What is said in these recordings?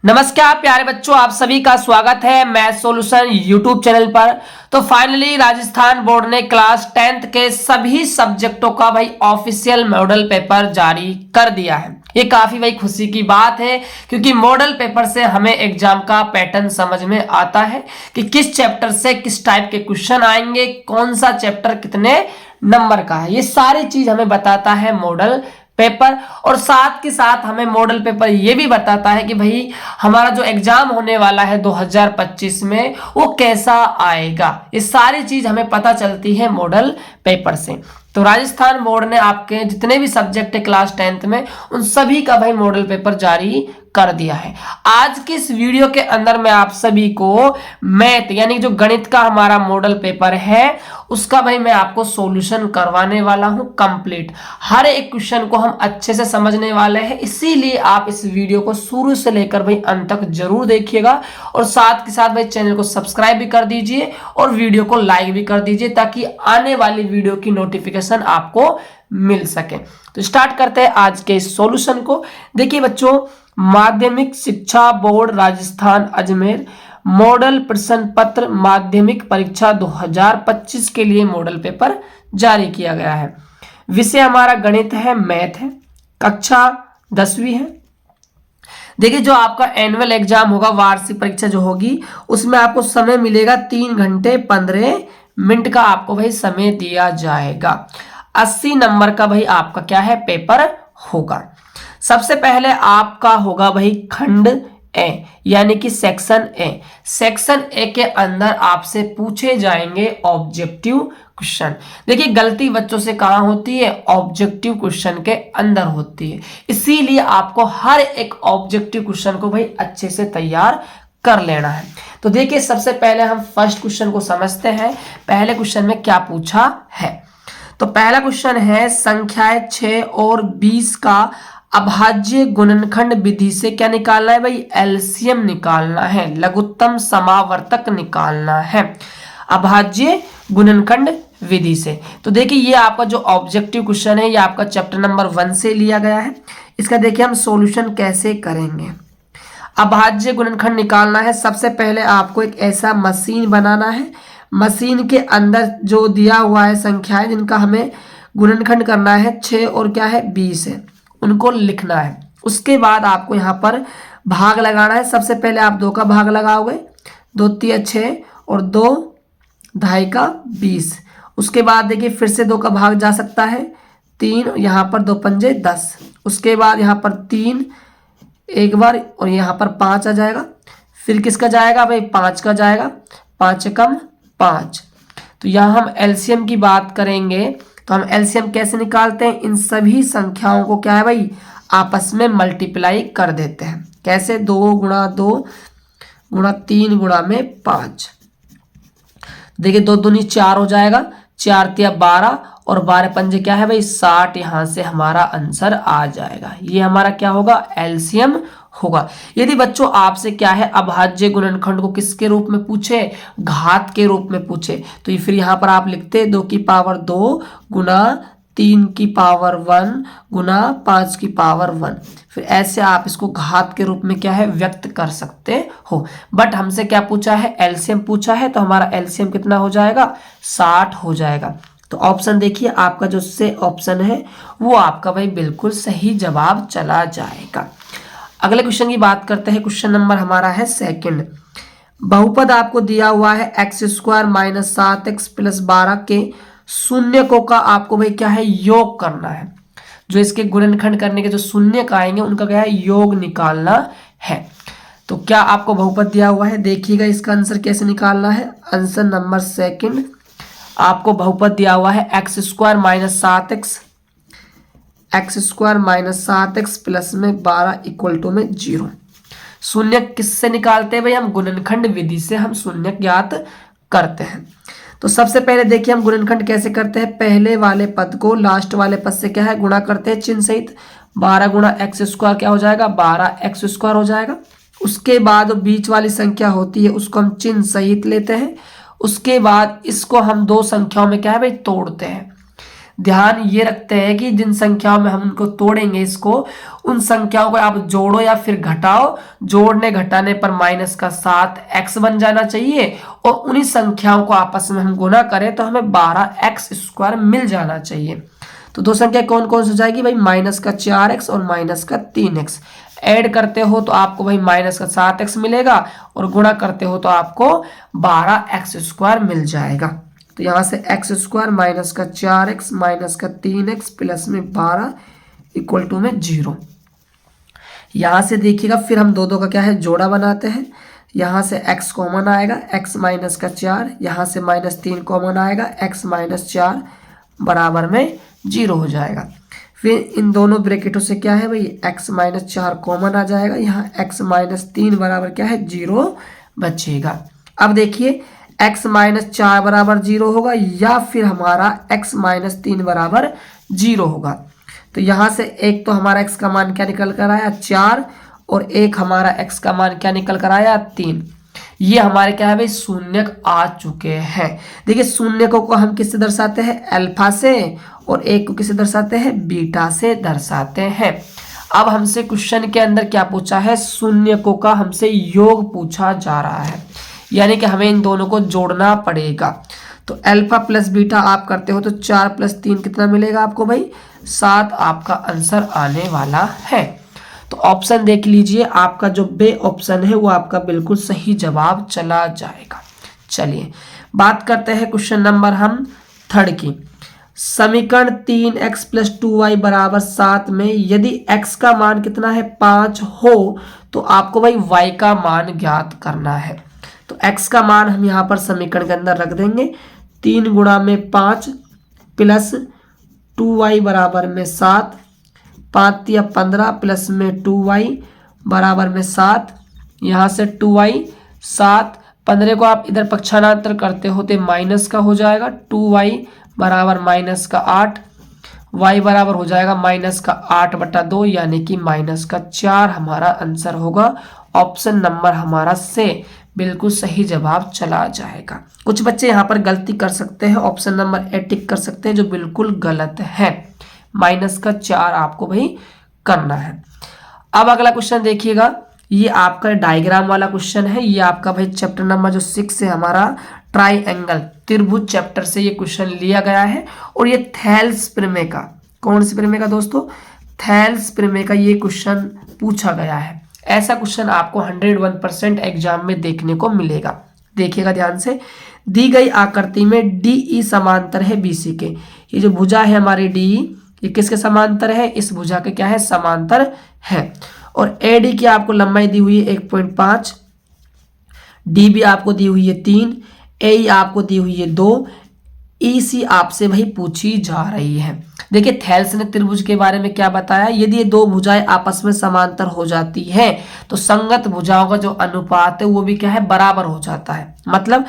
नमस्कार प्यारे बच्चों, आप सभी का स्वागत है मैथ सॉल्यूशन यूट्यूब चैनल पर। तो फाइनली राजस्थान बोर्ड ने क्लास 10th के सभी सब्जेक्टों का भाई ऑफिशियल मॉडल पेपर जारी कर दिया है। ये काफी भाई खुशी की बात है, क्योंकि मॉडल पेपर से हमें एग्जाम का पैटर्न समझ में आता है कि किस चैप्टर से किस टाइप के क्वेश्चन आएंगे, कौन सा चैप्टर कितने नंबर का है, ये सारी चीज हमें बताता है मॉडल पेपर। और साथ के साथ हमें मॉडल पेपर ये भी बताता है कि भाई हमारा जो एग्जाम होने वाला है 2025 में वो कैसा आएगा। ये सारी चीज हमें पता चलती है मॉडल पेपर से। तो राजस्थान बोर्ड ने आपके जितने भी सब्जेक्ट है क्लास 10th में, उन सभी का भाई मॉडल पेपर जारी कर दिया है। आज के इस वीडियो के अंदर मैं आप सभी को मैथ यानी जो गणित का हमारा मॉडल पेपर है उसका भाई मैं आपको सॉल्यूशन करवाने वाला हूं कंप्लीट। हर एक क्वेश्चन को हम अच्छे से समझने वाले हैं, इसीलिए आप इस वीडियो को शुरू से लेकर भाई अंत तक जरूर देखिएगा। और साथ के साथ भाई चैनल को सब्सक्राइब भी कर दीजिए और वीडियो को लाइक भी कर दीजिए, ताकि आने वाली वीडियो की नोटिफिकेशन आपको मिल सके। तो स्टार्ट करते हैं आज के इस सॉल्यूशन को। देखिए बच्चों, माध्यमिक शिक्षा बोर्ड राजस्थान अजमेर मॉडल प्रश्न पत्र माध्यमिक परीक्षा 2025 के लिए मॉडल पेपर जारी किया गया है। विषय हमारा गणित है, मैथ है, कक्षा 10वीं है। देखिए जो आपका एनुअल एग्जाम होगा, वार्षिक परीक्षा जो होगी, उसमें आपको समय मिलेगा 3 घंटे 15 मिनट का आपको भाई समय दिया जाएगा। 80 नंबर का भाई आपका क्या है पेपर होगा। सबसे पहले आपका होगा भाई खंड ए यानी कि सेक्शन ए। सेक्शन ए के अंदर आपसे पूछे जाएंगे ऑब्जेक्टिव क्वेश्चन। देखिए गलती बच्चों से कहां होती है, ऑब्जेक्टिव क्वेश्चन के अंदर होती है, इसीलिए आपको हर एक ऑब्जेक्टिव क्वेश्चन को भाई अच्छे से तैयार कर लेना है। तो देखिए सबसे पहले हम फर्स्ट क्वेश्चन को समझते हैं। पहले क्वेश्चन में क्या पूछा है, तो पहला क्वेश्चन है संख्याएं 6 और 20 का अभाज्य गुणनखंड विधि से क्या निकालना है भाई, एलसीएम निकालना है, लघुत्तम समावर्तक निकालना है अभाज्य गुणनखंड विधि से। तो देखिए ये आपका जो ऑब्जेक्टिव क्वेश्चन है ये आपका चैप्टर नंबर 1 से लिया गया है। इसका देखिए हम सॉल्यूशन कैसे करेंगे। अभाज्य गुणनखंड निकालना है, सबसे पहले आपको एक ऐसा मशीन बनाना है। मशीन के अंदर जो दिया हुआ है संख्याएं जिनका हमें गुणनखंड करना है 6 और क्या है 20 है, उनको लिखना है। उसके बाद आपको यहाँ पर भाग लगाना है। सबसे पहले आप 2 का भाग लगाओगे, 2 3 6 और 2 2.5 का 20। उसके बाद देखिए फिर से 2 का भाग जा सकता है, 3, यहाँ पर 2 पंजे 10। उसके बाद यहाँ पर 3 एक बार और यहाँ पर 5 आ जाएगा। फिर किसका जाएगा भाई, 5 का जाएगा, 5 कम 5। तो यहाँ हम एलसीएम की बात करेंगे, तो हम एलसीएम कैसे निकालते हैं, इन सभी संख्याओं को क्या है भाई आपस में मल्टीप्लाई कर देते हैं। कैसे, 2 गुणा 2 गुणा 3 गुणा में 5। देखिए 2 दूनी 4 हो जाएगा, 4 तिया 12 और 12 पंजे क्या है भाई 60। यहां से हमारा आंसर आ जाएगा। ये हमारा क्या होगा, एलसीएम होगा। यदि बच्चों आपसे क्या है अभाज्य गुणनखंड को किसके रूप में पूछे, घात के रूप में पूछे, तो ये फिर यहाँ पर आप लिखते 2 की पावर 2 गुना 3 की पावर 1 गुना 5 की पावर 1। फिर ऐसे आप इसको घात के रूप में क्या है व्यक्त कर सकते हो। बट हमसे क्या पूछा है, एलसीएम पूछा है, तो हमारा एलसीएम कितना हो जाएगा, 60 हो जाएगा। तो ऑप्शन देखिए आपका जो से ऑप्शन है वो आपका भाई बिल्कुल सही जवाब चला जाएगा। अगले क्वेश्चन की बात करते हैं। क्वेश्चन नंबर हमारा है सेकंड। बहुपद आपको दिया हुआ है x² - 7x + 12 के शून्यकों का आपको भाई क्या है योग करना है। जो इसके गुणनखंड करने के जो शून्यक आएंगे उनका क्या है योग निकालना है। तो क्या आपको बहुपद दिया हुआ है, देखिएगा इसका आंसर कैसे निकालना है। आंसर नंबर सेकंड, आपको बहुपद दिया हुआ है x² - 7x, x² - 7x plus में 12 इक्वल टू में 0। शून्यक किससे निकालते हैं भाई, हम गुणनखंड विधि से हम शून्यक ज्ञात करते हैं। तो सबसे पहले देखिए हम गुणनखंड कैसे करते हैं, पहले वाले पद को लास्ट वाले पद से क्या है गुणा करते हैं चिन्ह सहित। 12 गुणा x² क्या हो जाएगा, 12x² हो जाएगा। उसके बाद बीच वाली संख्या होती है उसको हम चिन्ह सहित लेते हैं। उसके बाद इसको हम 2 संख्याओं में क्या है भाई तोड़ते हैं। ध्यान ये रखते हैं कि जिन संख्याओं में हम उनको तोड़ेंगे इसको, उन संख्याओं को आप जोड़ो या फिर घटाओ, जोड़ने घटाने पर माइनस का 7x बन जाना चाहिए और उन्हीं संख्याओं को आपस में हम गुना करें तो हमें 12x² मिल जाना चाहिए। तो दो संख्या कौन कौन सी हो जाएगी भाई, माइनस का 4x और माइनस का 3x। ऐड करते हो तो आपको भाई माइनस का 7x मिलेगा और गुणा करते हो तो आपको 12x² मिल जाएगा। तो यहाँ से x² माइनस का 4x माइनस का 3x प्लस में 12 इक्वल टू में 0। यहाँ से देखिएगा फिर हम दो का क्या है जोड़ा बनाते हैं। यहाँ से x कॉमन आएगा, x माइनस का 4, यहाँ से -3 कॉमन आएगा, x माइनस 4 बराबर में 0 हो जाएगा। फिर इन दोनों ब्रैकेटों से क्या है भाई, x माइनस 4 कॉमन आ जाएगा, यहाँ x माइनस 3 बराबर क्या है 0 बचेगा। अब देखिए x माइनस 4 बराबर 0 होगा या फिर हमारा x माइनस 3 बराबर 0 होगा। तो यहाँ से एक तो हमारा x का मान क्या निकल कर आया 4 और एक हमारा x का मान क्या निकल कर आया 3। ये हमारे क्या है भाई शून्यक आ चुके हैं। देखिए शून्यकों को हम किससे दर्शाते हैं, अल्फा से, और एक को किससे दर्शाते हैं, बीटा से दर्शाते हैं। अब हमसे क्वेश्चन के अंदर क्या पूछा है, शून्यकों का हमसे योग पूछा जा रहा है, यानी कि हमें इन दोनों को जोड़ना पड़ेगा। तो अल्फा प्लस बीटा आप करते हो तो 4 + 3 कितना मिलेगा आपको भाई, 7 आपका आंसर आने वाला है। तो ऑप्शन देख लीजिए, आपका जो बे ऑप्शन है वो आपका बिल्कुल सही जवाब चला जाएगा। चलिए बात करते हैं क्वेश्चन नंबर हम 3 की। समीकरण 3x + 2y = 7 में यदि x का मान कितना है 5 हो तो आपको भाई y का मान ज्ञात करना है। तो x का मान हम यहाँ पर समीकरण के अंदर रख देंगे, 3 × 5 प्लस 2y बराबर में 7, 5 या 15 प्लस में 2y बराबर में 7, यहाँ से 2y 7, 15 को आप इधर पक्षांतर करते होते माइनस का हो जाएगा, 2y बराबर माइनस का 8, y बराबर हो जाएगा माइनस का 8/2 यानी कि माइनस का 4 हमारा आंसर होगा। ऑप्शन नंबर हमारा से बिल्कुल सही जवाब चला जाएगा। कुछ बच्चे यहाँ पर गलती कर सकते हैं, ऑप्शन नंबर ए टिक कर सकते हैं जो बिल्कुल गलत है। माइनस का 4 आपको भाई करना है। अब अगला क्वेश्चन देखिएगा, ये आपका डायग्राम वाला क्वेश्चन है। ये आपका भाई चैप्टर नंबर जो 6 है हमारा ट्राइएंगल त्रिभुज चैप्टर से ये क्वेश्चन लिया गया है और ये थेल्स प्रमेय का, कौन सी प्रमेय का दोस्तों, थेल्स प्रमेय का ये क्वेश्चन पूछा गया है। ऐसा क्वेश्चन आपको 101% एग्जाम में देखने को मिलेगा। देखिएगा ध्यान से, दी गई आकृति में DE समांतर है BC के। ये जो भुजा है हमारी DE ये किसके समांतर है, इस भुजा के क्या है समांतर है। और AD की आपको लंबाई दी हुई है 1.5, DB आपको दी हुई है 3, AE आपको दी हुई है 2, EC आपसे भाई पूछी जा रही है। देखिए थेल्स ने त्रिभुज के बारे में क्या बताया, यदि ये दो भुजाएं आपस में समांतर हो जाती है तो संगत भुजाओं का जो अनुपात है वो भी क्या है बराबर हो जाता है। मतलब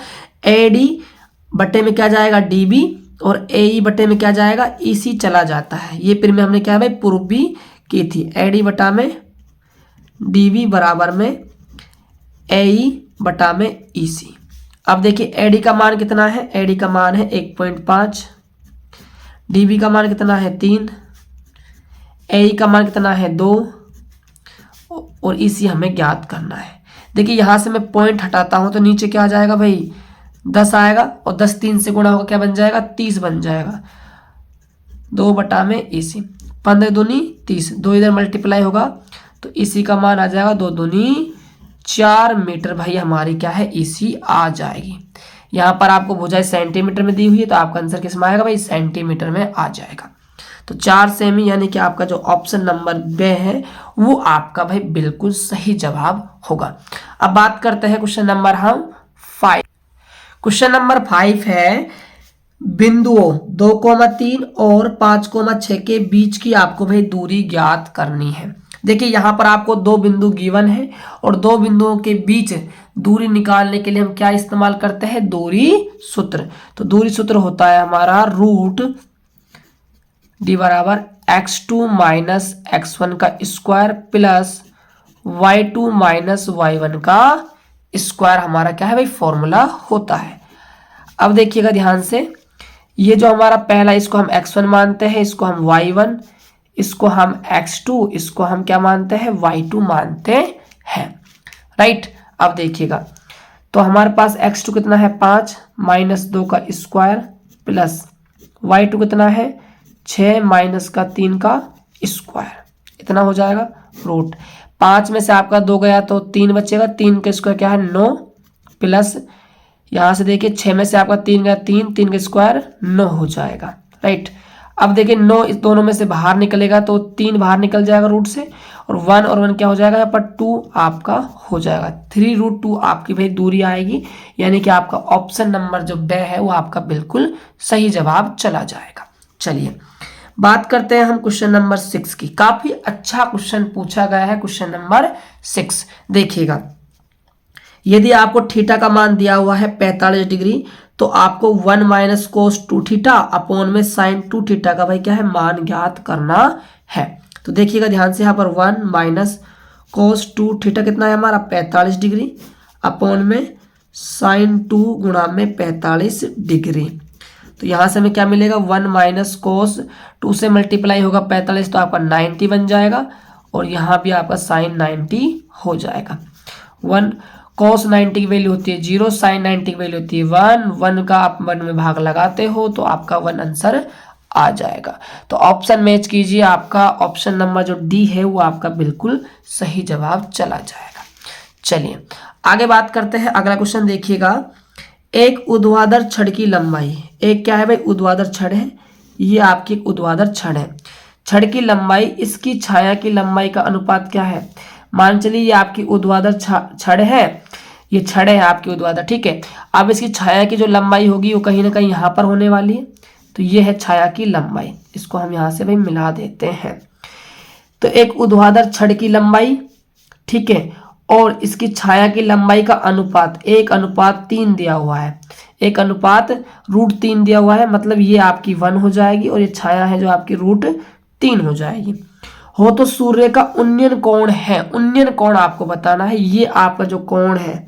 AD बटे में क्या जाएगा DB और AE बटे में क्या जाएगा EC चला जाता है। ये फिर में हमने क्या है भाई पूर्व भी की थी, AD बटा में DB बराबर में AE बटा में EC। अब देखिए AD का मान कितना है, AD का मान है 1.5, DB का मान कितना है 3, AE का मान कितना है 2 और EC हमें ज्ञात करना है। देखिए यहाँ से मैं पॉइंट हटाता हूँ तो नीचे क्या आ जाएगा भाई 10 आएगा और 10 3 से गुणा होगा क्या बन जाएगा 30 बन जाएगा, 2 बटा में EC, 15 दूनी 30, 2 इधर मल्टीप्लाई होगा तो EC का मान आ जाएगा 2 दूनी 4 मीटर भाई हमारी क्या है EC आ जाएगी। यहाँ पर आपको भुजाएं सेंटीमीटर में दी हुई है तो आपका आंसर किस में आएगा भाई सेंटीमीटर में आ जाएगा। तो 4 सेमी यानी कि आपका जो ऑप्शन नंबर बे है वो आपका भाई बिल्कुल सही जवाब होगा। अब बात करते हैं क्वेश्चन नंबर हम 5। क्वेश्चन नंबर 5 है, बिंदुओं 2,3 और 5,6 के बीच की आपको भाई दूरी ज्ञात करनी है। देखिए यहाँ पर आपको दो बिंदु गिवन है और दो बिंदुओं के बीच दूरी निकालने के लिए हम क्या इस्तेमाल करते हैं, दूरी सूत्र। तो दूरी सूत्र होता है हमारा √d बराबर x2 माइनस x1 का square plus y2 minus y1 का स्क्वायर हमारा क्या है भाई फॉर्मूला होता है। अब देखिएगा ध्यान से, ये जो हमारा पहला, इसको हम x1 मानते हैं, इसको हम y1, इसको हम x2, इसको हम क्या मानते हैं, y2 मानते हैं, राइट। अब देखिएगा, तो हमारे पास x2 कितना है 5 माइनस 2 का स्क्वायर प्लस y2 कितना है 6 माइनस का 3 का स्क्वायर, इतना हो जाएगा रूट। 5 में से आपका 2 गया तो 3 बचेगा, 3 का स्क्वायर क्या है 9 प्लस यहाँ से देखिए 6 में से आपका 3 गया 3, 3 का स्क्वायर 9 हो जाएगा, राइट। अब देखिए 9 इस दोनों में से बाहर निकलेगा तो 3 बाहर निकल जाएगा रूट से, और 1 और 1 क्या हो जाएगा, यहाँ पर 2 आपका हो जाएगा, 3√2 आपकी भाई दूरी आएगी। यानी कि आपका ऑप्शन नंबर जो ब है वो आपका बिल्कुल सही जवाब चला जाएगा। चलिए बात करते हैं हम क्वेश्चन नंबर 6 की। काफी अच्छा क्वेश्चन पूछा गया है, क्वेश्चन नंबर 6 देखिएगा। यदि आपको थीटा का मान दिया हुआ है 45 डिग्री, तो आपको 1 माइनस कोस 2 थीटा अपॉन में साइन 2 थीटा का भाई क्या है मान ज्ञात करना है। तो देखिएगा ध्यान से, यहाँ पर 1 माइनस कोस 2 थीटा कितना है हमारा 45 डिग्री अपॉन में साइन 2 गुणा में 45 डिग्री। तो यहाँ से हमें क्या मिलेगा, 1 माइनस कोस 2 से मल्टीप्लाई होगा 45 तो आपका 90 बन जाएगा, और यहाँ भी आपका साइन 90 हो जाएगा। 1 cos 90 की वैल्यू होती है 0, साइन 90 की वैल्यू होती है 1, 1 का आप 1 में भाग लगाते हो तो आपका 1 आंसर आ जाएगा। तो ऑप्शन मैच कीजिए, आपका ऑप्शन नंबर जो डी है वो आपका बिल्कुल सही जवाब चला जाएगा। चलिए आगे बात करते हैं, अगला क्वेश्चन देखिएगा। एक ऊर्ध्वाधर छड़ की लंबाई, एक क्या है भाई ऊर्ध्वाधर छड़ है, ये आपकी एक ऊर्ध्वाधर छड़ है। छड़ की लंबाई इसकी छाया की लंबाई का अनुपात क्या है। मान चलिए ये आपकी ऊर्ध्वाधर छड़ है, ये छड़ है आपकी ऊर्ध्वाधर, ठीक है। अब इसकी छाया की जो लंबाई होगी वो कहीं ना कहीं यहाँ पर होने वाली है, तो ये है छाया की लंबाई, इसको हम यहाँ से भाई मिला देते हैं। तो एक ऊर्ध्वाधर छड़ की लंबाई, ठीक है, और इसकी छाया की लंबाई का अनुपात 1:3 दिया हुआ है, 1/√3 दिया हुआ है, मतलब ये आपकी 1 हो जाएगी, और ये छाया है जो आपकी √3 हो जाएगी। हो तो सूर्य का उन्नयन कोण है, उन्नयन कोण आपको बताना है, ये आपका जो कोण है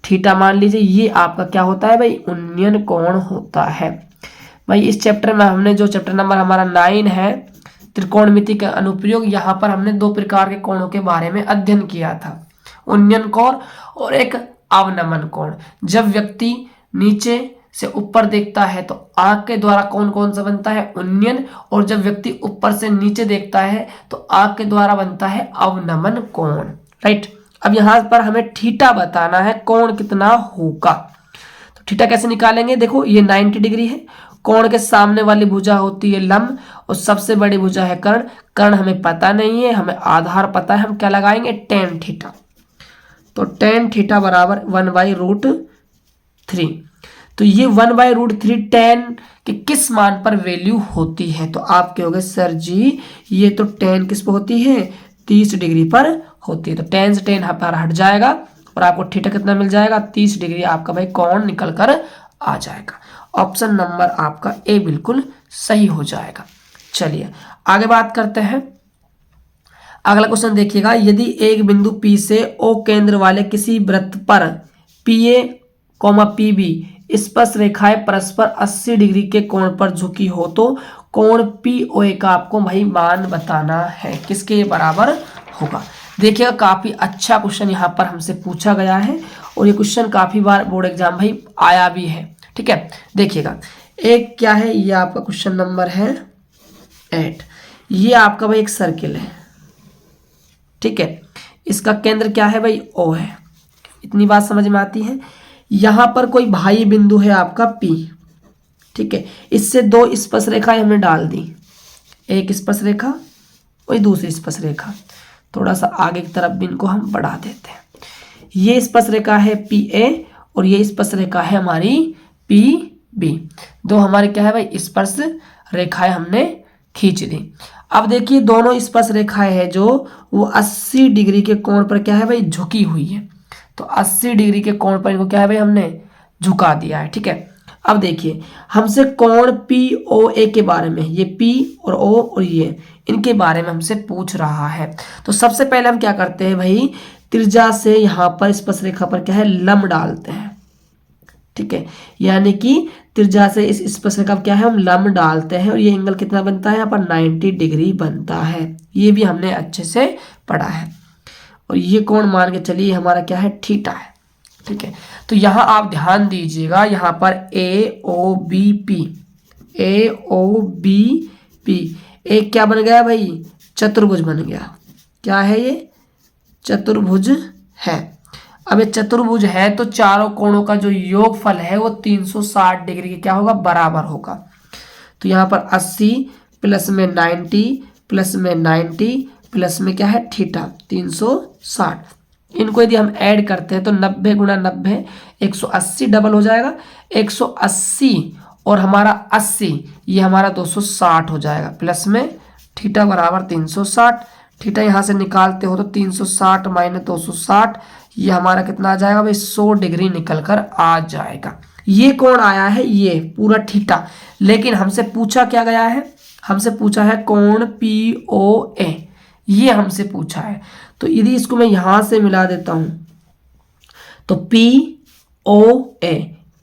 थीटा मान लीजिए, ये आपका क्या होता है भाई उन्नयन कोण होता है। भाई इस चैप्टर में हमने जो चैप्टर नंबर हमारा 9 है त्रिकोणमिति का अनुप्रयोग, यहाँ पर हमने 2 प्रकार के कोणों के बारे में अध्ययन किया था, उन्नयन कोण और एक अवनमन कोण। जब व्यक्ति नीचे से ऊपर देखता है तो आंख के द्वारा कौन कौन सा बनता है उन्नयन, और जब व्यक्ति ऊपर से नीचे देखता है तो आंख के द्वारा बनता है अवनमन कोण, राइट। अब यहाँ पर हमें थीटा बताना है, कोण कितना होगा। तो थीटा कैसे निकालेंगे, देखो ये 90 डिग्री है, कोण के सामने वाली भुजा होती है लंब, और सबसे बड़ी भुजा है कर्ण। कर्ण हमें पता नहीं है, हमें आधार पता है, हम क्या लगाएंगे tan थीटा। तो tan थीटा बराबर 1/√3। तो ये 1/√3 tan के किस मान पर वैल्यू होती है, तो आप कहोगे सर जी ये तो tan किस पर होती है 30 डिग्री पर होती है। तो tan से tan पर हट जाएगा और आपको थीटा कितना मिल जाएगा 30 डिग्री, आपका भाई कोण निकल कर आ जाएगा। ऑप्शन नंबर आपका ए बिल्कुल सही हो जाएगा। चलिए आगे बात करते हैं, अगला क्वेश्चन देखिएगा। यदि एक बिंदु P से O केंद्र वाले किसी वृत्त पर PA, PB स्पर्श रेखाएं परस्पर 80 डिग्री के कोण पर झुकी हो तो कोण POA का आपको भाई मान बताना है, किसके बराबर होगा। देखिएगा काफी अच्छा क्वेश्चन यहाँ पर हमसे पूछा गया है, और ये क्वेश्चन काफी बार बोर्ड एग्जाम भाई आया भी है, ठीक है। देखिएगा एक क्या है, ये आपका क्वेश्चन नंबर है 8। ये आपका भाई एक सर्किल है, ठीक है, इसका केंद्र क्या है भाई O है, इतनी बात समझ में आती है। यहाँ पर कोई बाह्य बिंदु है आपका P, ठीक है, इससे 2 स्पर्श रेखाएं हमने डाल दी, एक स्पर्श रेखा और दूसरी स्पर्श रेखा, थोड़ा सा आगे की तरफ भी इनको हम बढ़ा देते हैं। ये स्पर्श रेखा है PA और ये स्पर्श रेखा है हमारी PB, 2 हमारे क्या है भाई स्पर्श रेखाएं हमने खींच दी। अब देखिए दोनों स्पर्श रेखाएं हैं जो वो 80 डिग्री के कोण पर क्या है भाई झुकी हुई है, तो 80 डिग्री के कोण पर इनको क्या है भाई हमने झुका दिया है, ठीक है। अब देखिए हमसे कोण POA के बारे में, ये P और O और ये इनके बारे में हमसे पूछ रहा है। तो सबसे पहले हम क्या करते हैं भाई, त्रिज्या से यहाँ पर स्पर्श रेखा पर क्या है लंब डालते हैं, ठीक है, यानी कि त्रिज्या से इस स्पर्शरेखा क्या है हम लंब डालते हैं और ये एंगल कितना बनता है यहाँ पर 90 डिग्री बनता है। ये भी हमने अच्छे से पढ़ा है। और ये कोण मान के चलिए हमारा क्या है थीटा है। ठीक है, तो यहाँ आप ध्यान दीजिएगा, यहाँ पर ए ओ बी पी, ए ओ बी पी एक क्या बन गया भाई चतुर्भुज बन गया। क्या है ये चतुर्भुज है। अब ये चतुर्भुज है तो चारों कोणों का जो योगफल है वो 360 डिग्री के क्या होगा बराबर होगा। तो यहाँ पर 80 प्लस में 90 प्लस में 90 प्लस में क्या है थीटा 360। इनको यदि हम ऐड करते हैं तो 90 गुणा 90 180 डबल हो जाएगा 180 और हमारा 80 ये हमारा 260 हो जाएगा प्लस में थीटा बराबर 360। थीटा यहाँ से निकालते हो तो 360 माइनस 260 ये हमारा कितना आ जाएगा भाई 100 डिग्री निकल कर आ जाएगा। ये कोण आया है ये पूरा थीटा, लेकिन हमसे पूछा क्या गया है, हमसे पूछा है कोण पी ओ ए, ये हमसे पूछा है। तो यदि इसको मैं यहां से मिला देता हूं तो पी ओ ए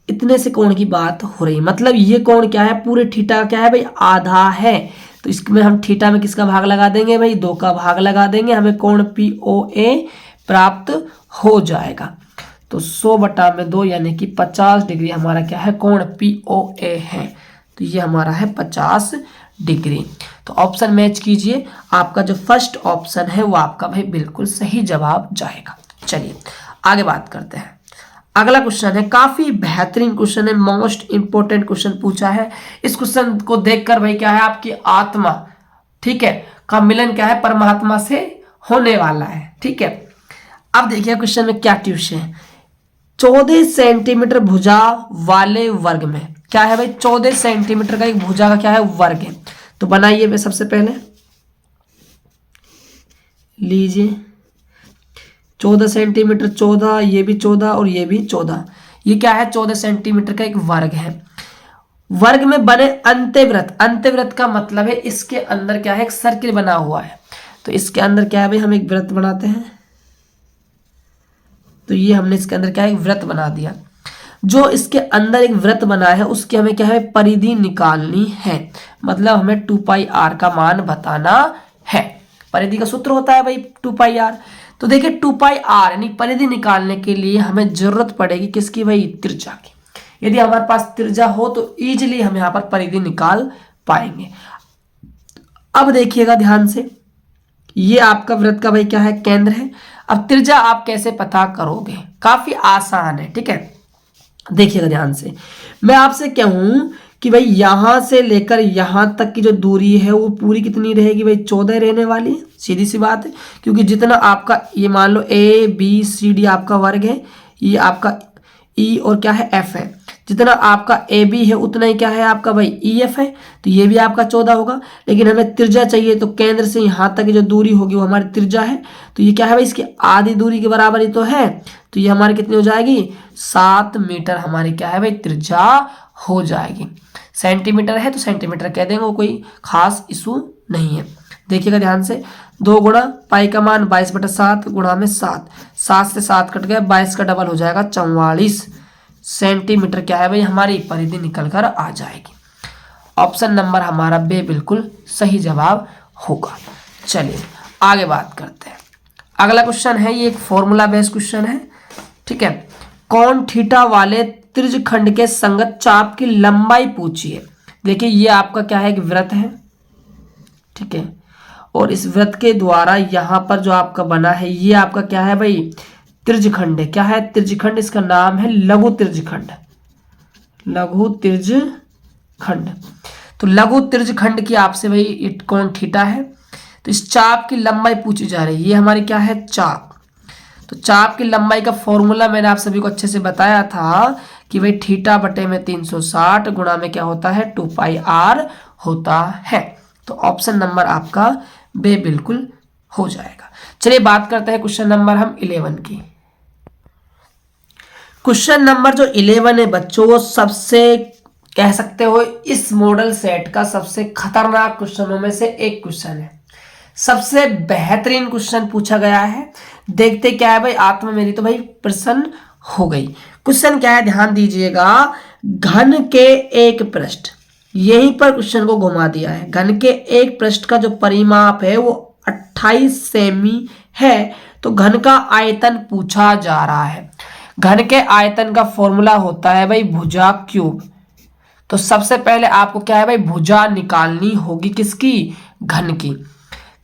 इतने से कोण की बात हो रही है, मतलब ये कोण क्या है पूरे थीटा का क्या है भाई आधा है। तो इसमें हम थीटा में किसका भाग लगा देंगे भाई 2 का भाग लगा देंगे, हमें कोण पी ओ ए प्राप्त हो जाएगा। तो 100/2 यानी कि 50 डिग्री हमारा क्या है कोण पी ओ ए है। तो ये हमारा है 50 डिग्री। तो ऑप्शन मैच कीजिए, आपका जो फर्स्ट ऑप्शन है वो आपका भाई बिल्कुल सही जवाब जाएगा। चलिए आगे बात करते हैं। अगला क्वेश्चन है काफी बेहतरीन क्वेश्चन है, मोस्ट इंपोर्टेंट क्वेश्चन पूछा है। इस क्वेश्चन को देखकर भाई क्या है आपकी आत्मा ठीक है का मिलन क्या है परमात्मा से होने वाला है। ठीक है, अब देखिए क्वेश्चन में क्या ट्यूश है। 14 सेंटीमीटर भुजा वाले वर्ग में क्या है भाई 14 सेंटीमीटर का एक भुजा का क्या है वर्ग है। तो बनाइए मैं सबसे पहले लीजिए 14 सेंटीमीटर 14 ये भी 14 और ये भी 14, ये क्या है 14 सेंटीमीटर का एक वर्ग है। वर्ग में बने अंत्यवृत्त, अंत्यवृत्त का मतलब है इसके अंदर क्या है एक सर्किल बना हुआ है। तो इसके अंदर क्या है भाई हम एक वृत्त बनाते हैं। तो ये हमने इसके अंदर क्या है एक वृत्त बना दिया। जो इसके अंदर एक वृत्त बना है उसकी हमें क्या है परिधि निकालनी है, मतलब हमें 2πr का मान बताना है। परिधि का सूत्र होता है भाई 2πr। तो देखिए 2πr यानी परिधि निकालने के लिए हमें जरूरत पड़ेगी किसकी भाई त्रिज्या की। यदि हमारे पास त्रिज्या हो तो इजीली हम यहाँ पर परिधि निकाल पाएंगे। अब देखिएगा ध्यान से, ये आपका वृत्त का भाई क्या है केंद्र है। अब त्रिज्या आप कैसे पता करोगे, काफी आसान है। ठीक है, देखिएगा ध्यान से, मैं आपसे कहूं कि भाई यहां से लेकर यहां तक की जो दूरी है वो पूरी कितनी रहेगी भाई 14 रहने वाली है। सीधी सी बात है, क्योंकि जितना आपका ये मान लो ए बी सी डी आपका वर्ग है, ये आपका ई और क्या है एफ है, जितना आपका ए बी है उतना ही क्या है आपका भाई ई एफ है। तो ये भी आपका 14 होगा, लेकिन हमें त्रिज्या चाहिए तो केंद्र से यहाँ तक की जो दूरी होगी वो हमारी त्रिज्या है। तो ये क्या है भाई इसकी आधी दूरी के बराबर ही तो है। तो ये हमारी कितनी हो जाएगी 7 मीटर हमारी क्या है भाई त्रिज्या हो जाएगी। सेंटीमीटर है तो सेंटीमीटर कह देंगे, वो कोई खास इशू नहीं है। देखिएगा ध्यान से, 2 गुणा पाई का मान 22/7 गुणा में 7, 7 से 7 कट गया 22 का डबल हो जाएगा 44 सेंटीमीटर क्या है भाई हमारी परिधि निकल कर आ जाएगी। ऑप्शन नंबर हमारा बे बिल्कुल सही जवाब होगा। चलिए आगे बात करते हैं। अगला क्वेश्चन है, ये एक फॉर्मूला बेस्ड क्वेश्चन है। ठीक है, कोण थीटा वाले त्रिज्यखंड के संगत चाप की लंबाई पूछिए। देखिए ये आपका क्या है एक वृत्त है। ठीक है, और इस वृत्त के द्वारा यहाँ पर जो आपका बना है ये आपका क्या है भाई त्रिज्यखंड है। क्या है त्रिज्यखंड, इसका नाम है लघु त्रिज्यखंड, लघु त्रिज्यखंड। तो लघु त्रिज्यखंड की आपसे भाई कोण थीटा है। तो इस चाप की लंबाई पूछी जा रही है, ये हमारी क्या है चाप। तो चाप की लंबाई का फॉर्मूला मैंने आप सभी को अच्छे से बताया था कि भाई थीटा बटे में 360 गुणा में क्या होता है 2πr होता है। तो ऑप्शन नंबर आपका बे बिल्कुल हो जाएगा। चलिए बात करते हैं क्वेश्चन नंबर हम 11 की। क्वेश्चन नंबर जो 11 है बच्चों, वो सबसे कह सकते हो इस मॉडल सेट का सबसे खतरनाक क्वेश्चनों में से एक क्वेश्चन है। सबसे बेहतरीन क्वेश्चन पूछा गया है। देखते क्या है भाई, आत्मा मेरी तो भाई प्रसन्न हो गई। क्वेश्चन क्या है ध्यान दीजिएगा, घन के एक पृष्ठ, यहीं पर क्वेश्चन को घुमा दिया है। घन के एक पृष्ठ का जो परिमाप है वो 28 सेमी है। तो घन का आयतन पूछा जा रहा है। घन के आयतन का फॉर्मूला होता है भाई भुजा क्यूब। तो सबसे पहले आपको क्या है भाई, भुजा निकालनी होगी किसकी, घन की।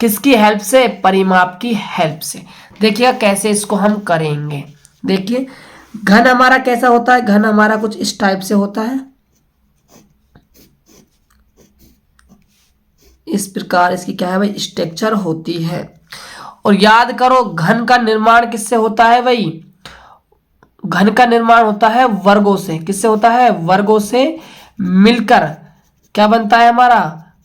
किसकी हेल्प से, परिमाप की हेल्प से। देखिएगा कैसे इसको हम करेंगे। देखिए घन हमारा कैसा होता है, घन हमारा कुछ इस टाइप से होता है, इस प्रकार इसकी क्या है भाई स्ट्रक्चर होती है। और याद करो घन का निर्माण किससे होता है भाई, घन का निर्माण होता है वर्गों से। किससे होता है, वर्गों से मिलकर क्या बनता है हमारा,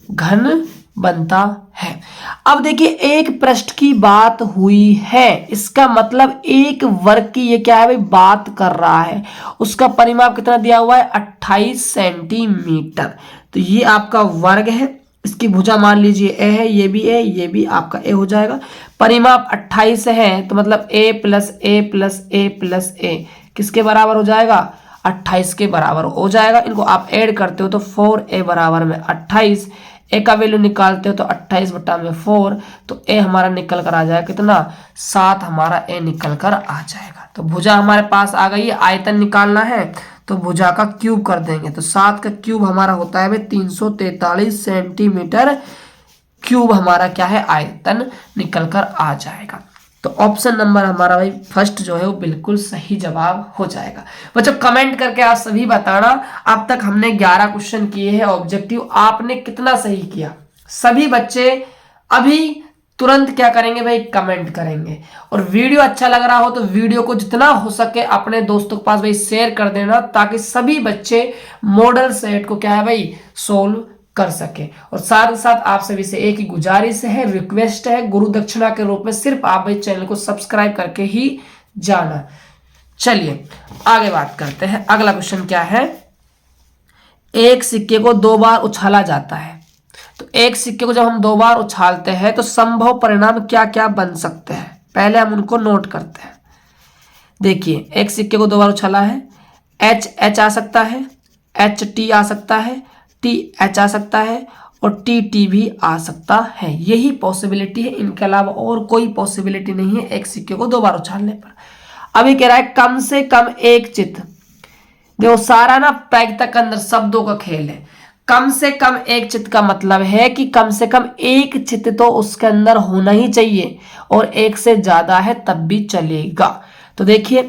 घन बनता है। अब देखिए एक पृष्ठ की बात हुई है, इसका मतलब एक वर्ग की ये क्या है भाई बात कर रहा है। उसका परिमाप कितना दिया हुआ है, 28 सेंटीमीटर। तो ये आपका वर्ग है, इसकी भुजा मान लीजिए ए है, ये भी ए, ये भी आपका ए हो जाएगा। परिमाप 28 है तो मतलब ए प्लस ए प्लस ए प्लस ए किसके बराबर हो जाएगा, 28 के बराबर हो जाएगा। इनको आप ऐड करते हो तो 4a बराबर में 28, ए का वैल्यू निकालते हो तो 28 बटा में 4, तो ए हमारा निकल कर आ जाएगा कितना, 7 हमारा ए निकल कर आ जाएगा। तो भुजा हमारे पास आ गई है, आयतन निकालना है तो भुजा का क्यूब कर देंगे। तो 7 का क्यूब हमारा होता है भाई 343 सेंटीमीटर क्यूब हमारा क्या है आयतन निकल कर आ जाएगा। तो ऑप्शन नंबर हमारा भाई फर्स्ट जो है वो बिल्कुल सही जवाब हो जाएगा। बच्चों कमेंट करके आप सभी बताना, अब तक हमने 11 क्वेश्चन किए हैं ऑब्जेक्टिव, आपने कितना सही किया। सभी बच्चे अभी तुरंत क्या करेंगे भाई, कमेंट करेंगे। और वीडियो अच्छा लग रहा हो तो वीडियो को जितना हो सके अपने दोस्तों के पास भाई शेयर कर देना, ताकि सभी बच्चे मॉडल सेट को क्या है भाई सोल्व कर सके। और साथ ही साथ आप सभी से एक ही गुजारिश है, रिक्वेस्ट है, गुरु दक्षिणा के रूप में सिर्फ आप भाई चैनल को सब्सक्राइब करके ही जाना। चलिए आगे बात करते हैं। अगला क्वेश्चन क्या है, एक सिक्के को 2 बार उछाला जाता है। तो एक सिक्के को जब हम 2 बार उछालते हैं तो संभव परिणाम क्या क्या बन सकते हैं, पहले हम उनको नोट करते हैं। देखिए एक सिक्के को 2 बार उछाला है, एच एच आ सकता है, एच टी आ सकता है, टी एच आ सकता है और टी टी भी आ सकता है। यही पॉसिबिलिटी है, इनके अलावा और कोई पॉसिबिलिटी नहीं है एक सिक्के को 2 बार उछालने पर। अभी कह रहा है कम से कम एक चित्त, देखो सारा ना प्रायिकता के अंदर शब्दों का खेल है। कम से कम एक चित्त का मतलब है कि कम से कम एक चित्त तो उसके अंदर होना ही चाहिए, और एक से ज्यादा है तब भी चलेगा। तो देखिए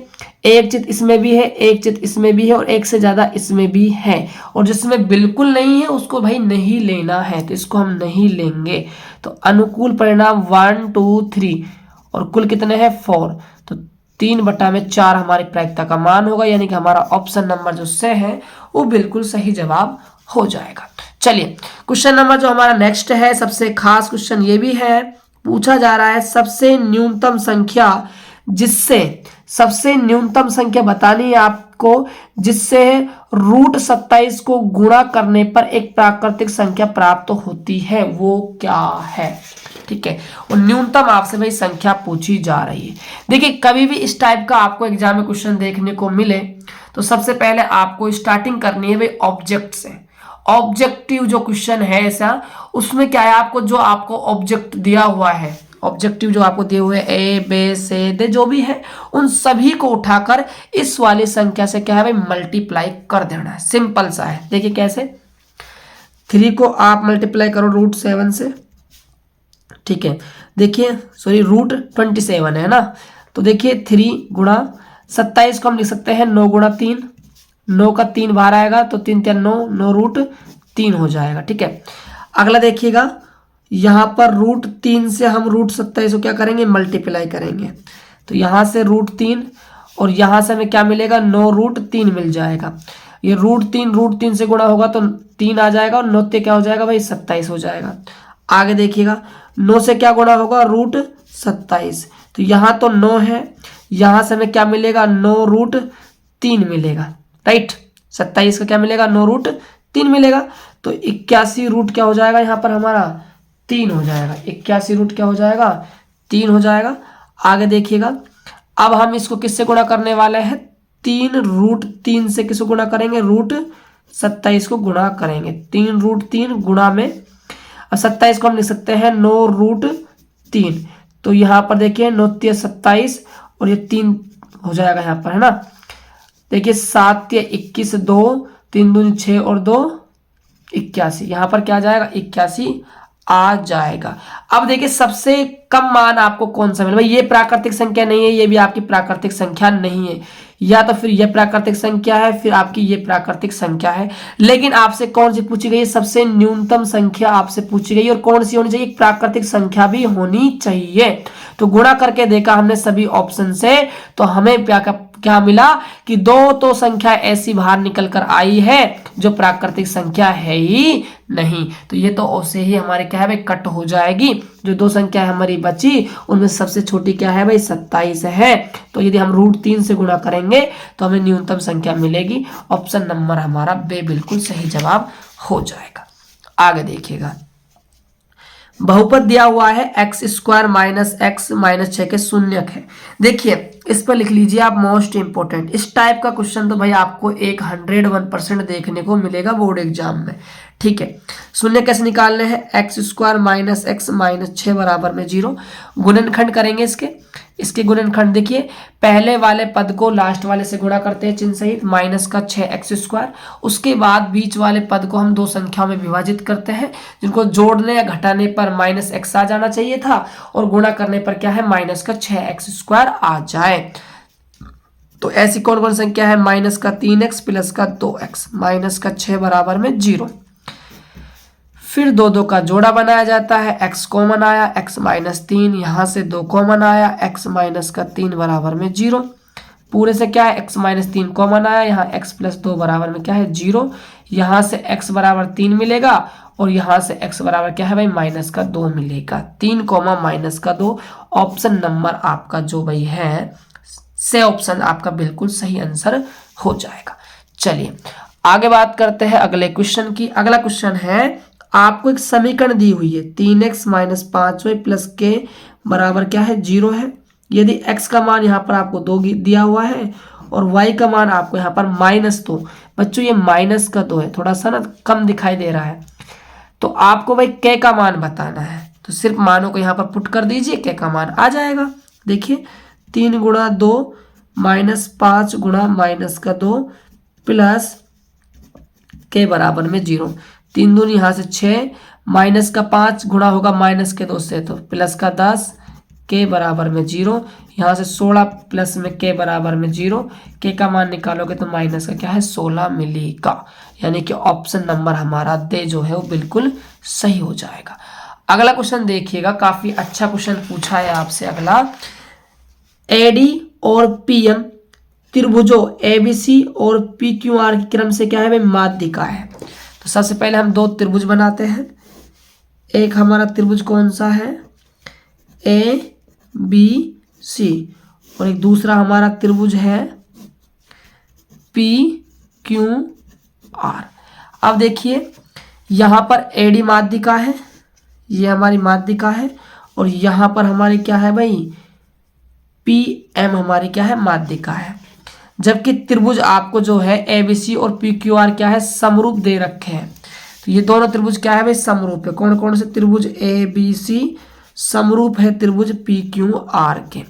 एक चित्त इसमें भी है, एक चित्त इसमें भी है और एक से ज्यादा इसमें भी है, और जिसमें बिल्कुल नहीं है उसको भाई नहीं लेना है, तो इसको हम नहीं लेंगे। तो अनुकूल परिणाम 1 2 3 और कुल कितने हैं 4, तो 3/4 हमारी प्रायिकता का मान होगा, यानी कि हमारा ऑप्शन नंबर जो से है वो बिल्कुल सही जवाब हो जाएगा। चलिए क्वेश्चन नंबर जो हमारा नेक्स्ट है, सबसे खास क्वेश्चन ये भी है, पूछा जा रहा है सबसे न्यूनतम संख्या जिससे, सबसे न्यूनतम संख्या बतानी है आपको जिससे √27 को गुणा करने पर एक प्राकृतिक संख्या प्राप्त होती है, वो क्या है। ठीक है, और न्यूनतम आपसे भाई संख्या पूछी जा रही है। देखिए कभी भी इस टाइप का आपको एग्जाम में क्वेश्चन देखने को मिले तो सबसे पहले आपको स्टार्टिंग करनी है भाई ऑब्जेक्ट से। ऑब्जेक्टिव जो क्वेश्चन है ऐसा, उसमें क्या है आपको जो आपको ऑब्जेक्ट दिया हुआ है, ऑब्जेक्टिव जो आपको दिए हुए ए बी सी डी जो भी है, उन सभी को उठाकर इस वाली संख्या से क्या है भाई मल्टीप्लाई कर देना है। सिंपल सा है, देखिए कैसे, 3 को आप मल्टीप्लाई करो √7 से। ठीक है, देखिए सॉरी √27 है ना, तो देखिए 3 गुणा 27 को हम लिख सकते हैं 9 गुणा 3, 9 का 3 बाहर आएगा तो 3 3 9, 9√3 हो जाएगा। ठीक है, अगला देखिएगा यहाँ पर √3 से हम √27 को क्या करेंगे मल्टीप्लाई करेंगे, तो यहाँ से √3 और यहाँ से हमें क्या मिलेगा 9√3 मिल जाएगा। ये √3 से गुणा होगा तो 3 आ जाएगा और 9 क्या हो जाएगा भाई 27 हो जाएगा। आगे देखिएगा 9 से क्या गुणा होगा √27, तो यहाँ तो 9 है, यहाँ से हमें क्या मिलेगा 9√3 मिलेगा। राइट, 27 का क्या मिलेगा 9√3 मिलेगा, तो 81 रूट क्या हो जाएगा यहाँ पर हमारा 3 हो जाएगा। 81 रूट क्या हो जाएगा 3 हो जाएगा। आगे देखिएगा अब हम इसको किससे गुणा करने वाले हैं 3√3 से किसको गुणा करेंगे, √27 को गुणा करेंगे। 3√3 गुणा में, अब 27 को हम लिख सकते हैं 9√3। तो यहाँ पर देखिए 9 × 27 और ये 3 हो जाएगा यहाँ पर, है ना। देखिए 7 × 21 2, 3 दूनी 6 और 2 81। यहाँ पर क्या आ जाएगा, 81 आ जाएगा। अब देखिए सबसे कम मान आपको कौन सा मिला, भाई ये प्राकृतिक संख्या नहीं है, ये भी आपकी प्राकृतिक संख्या नहीं है, या तो फिर ये प्राकृतिक संख्या है, फिर आपकी ये प्राकृतिक संख्या है। लेकिन आपसे कौन सी पूछी गई है, सबसे न्यूनतम संख्या आपसे पूछी गई, और कौन सी होनी चाहिए, एक प्राकृतिक संख्या भी होनी चाहिए। तो गुणा करके देखा हमने सभी ऑप्शन से, तो हमें क्या मिला कि 2 तो संख्या ऐसी बाहर निकल कर आई है जो प्राकृतिक संख्या है ही नहीं। तो ये तो उससे ही हमारे क्या है भाई, कट हो जाएगी। जो 2 संख्या हमारी बची उनमें सबसे छोटी क्या है भाई, 27 है। तो यदि हम √3 से गुणा करेंगे तो हमें न्यूनतम संख्या मिलेगी। ऑप्शन नंबर हमारा बे बिल्कुल सही जवाब हो जाएगा। आगे देखिएगा, बहुपद दिया हुआ है x² - x - 6 के शून्यक है। देखिए इस पर लिख लीजिए आप, मोस्ट इंपोर्टेंट। इस टाइप का क्वेश्चन तो भाई आपको 101% देखने को मिलेगा बोर्ड एग्जाम में, ठीक है। शून्य कैसे निकालने हैं, x² - x - 6 बराबर में 0। गुणनखंड करेंगे इसके गुणनखंड। देखिए पहले वाले पद को लास्ट वाले से गुणा करते हैं चिन्ह सहित, -6x²। उसके बाद बीच वाले पद को हम 2 संख्याओं में विभाजित करते हैं, जिनको जोड़ने या घटाने पर -x आ जाना चाहिए था, और गुणा करने पर क्या है, -6x² आ जाए। तो ऐसी कौन कौन संख्या है, -3x + 2x, -6 बराबर में 0। फिर 2 का जोड़ा बनाया जाता है, x कॉमन आया, x - 3, यहाँ से 2 कॉमन आया, x - 3 बराबर में 0। पूरे से क्या है, x - 3 कॉमन आया, यहाँ x + 2 बराबर में क्या है, 0। यहाँ से x बराबर 3 मिलेगा, और यहाँ से x बराबर क्या है भाई, -2 मिलेगा। 3, -2। ऑप्शन नंबर आपका जो भाई है से ऑप्शन आपका बिल्कुल सही आंसर हो जाएगा। चलिए आगे बात करते हैं अगले क्वेश्चन की। अगला क्वेश्चन है, आपको एक समीकरण दी हुई है, 3x - 5y + k बराबर क्या है, 0 है। यदि x का मान यहाँ पर आपको 2 दिया हुआ है, और y का मान आपको यहाँ पर -2। बच्चों ये -2 है, थोड़ा सा ना कम दिखाई दे रहा है। तो आपको भाई k का मान बताना है, तो सिर्फ मानों को यहाँ पर पुट कर दीजिए, k का मान आ जाएगा। देखिए 3 × 2 -5 × -2 प्लस k बराबर में 0। 3 दूनी यहाँ से 6, -5 गुणा होगा -2 से, तो +10, k बराबर में 0। यहाँ से 16 प्लस में k बराबर में 0। k का मान निकालोगे तो माइनस का क्या है, 16 मिलेगा। यानी कि ऑप्शन नंबर हमारा दे जो है वो बिल्कुल सही हो जाएगा। अगला क्वेश्चन देखिएगा, काफी अच्छा क्वेश्चन पूछा है आपसे। अगला, AD और PM त्रिभुजों ABC और PQR के क्रम से क्या है भाई, माध्यिका है। तो सबसे पहले हम 2 त्रिभुज बनाते हैं। एक हमारा त्रिभुज कौन सा है, ABC, और एक दूसरा हमारा त्रिभुज है PQR। अब देखिए यहाँ पर AD माध्यिका है, ये हमारी माध्यिका है, और यहाँ पर हमारी क्या है भाई, PM हमारी क्या है, माध्यिका है। जबकि त्रिभुज आपको जो है ABC और PQR क्या है, समरूप दे रखे हैं। तो ये दोनों त्रिभुज क्या है भाई, समरूप है। कौन कौन से त्रिभुज, ABC समरूप है त्रिभुज PQR के।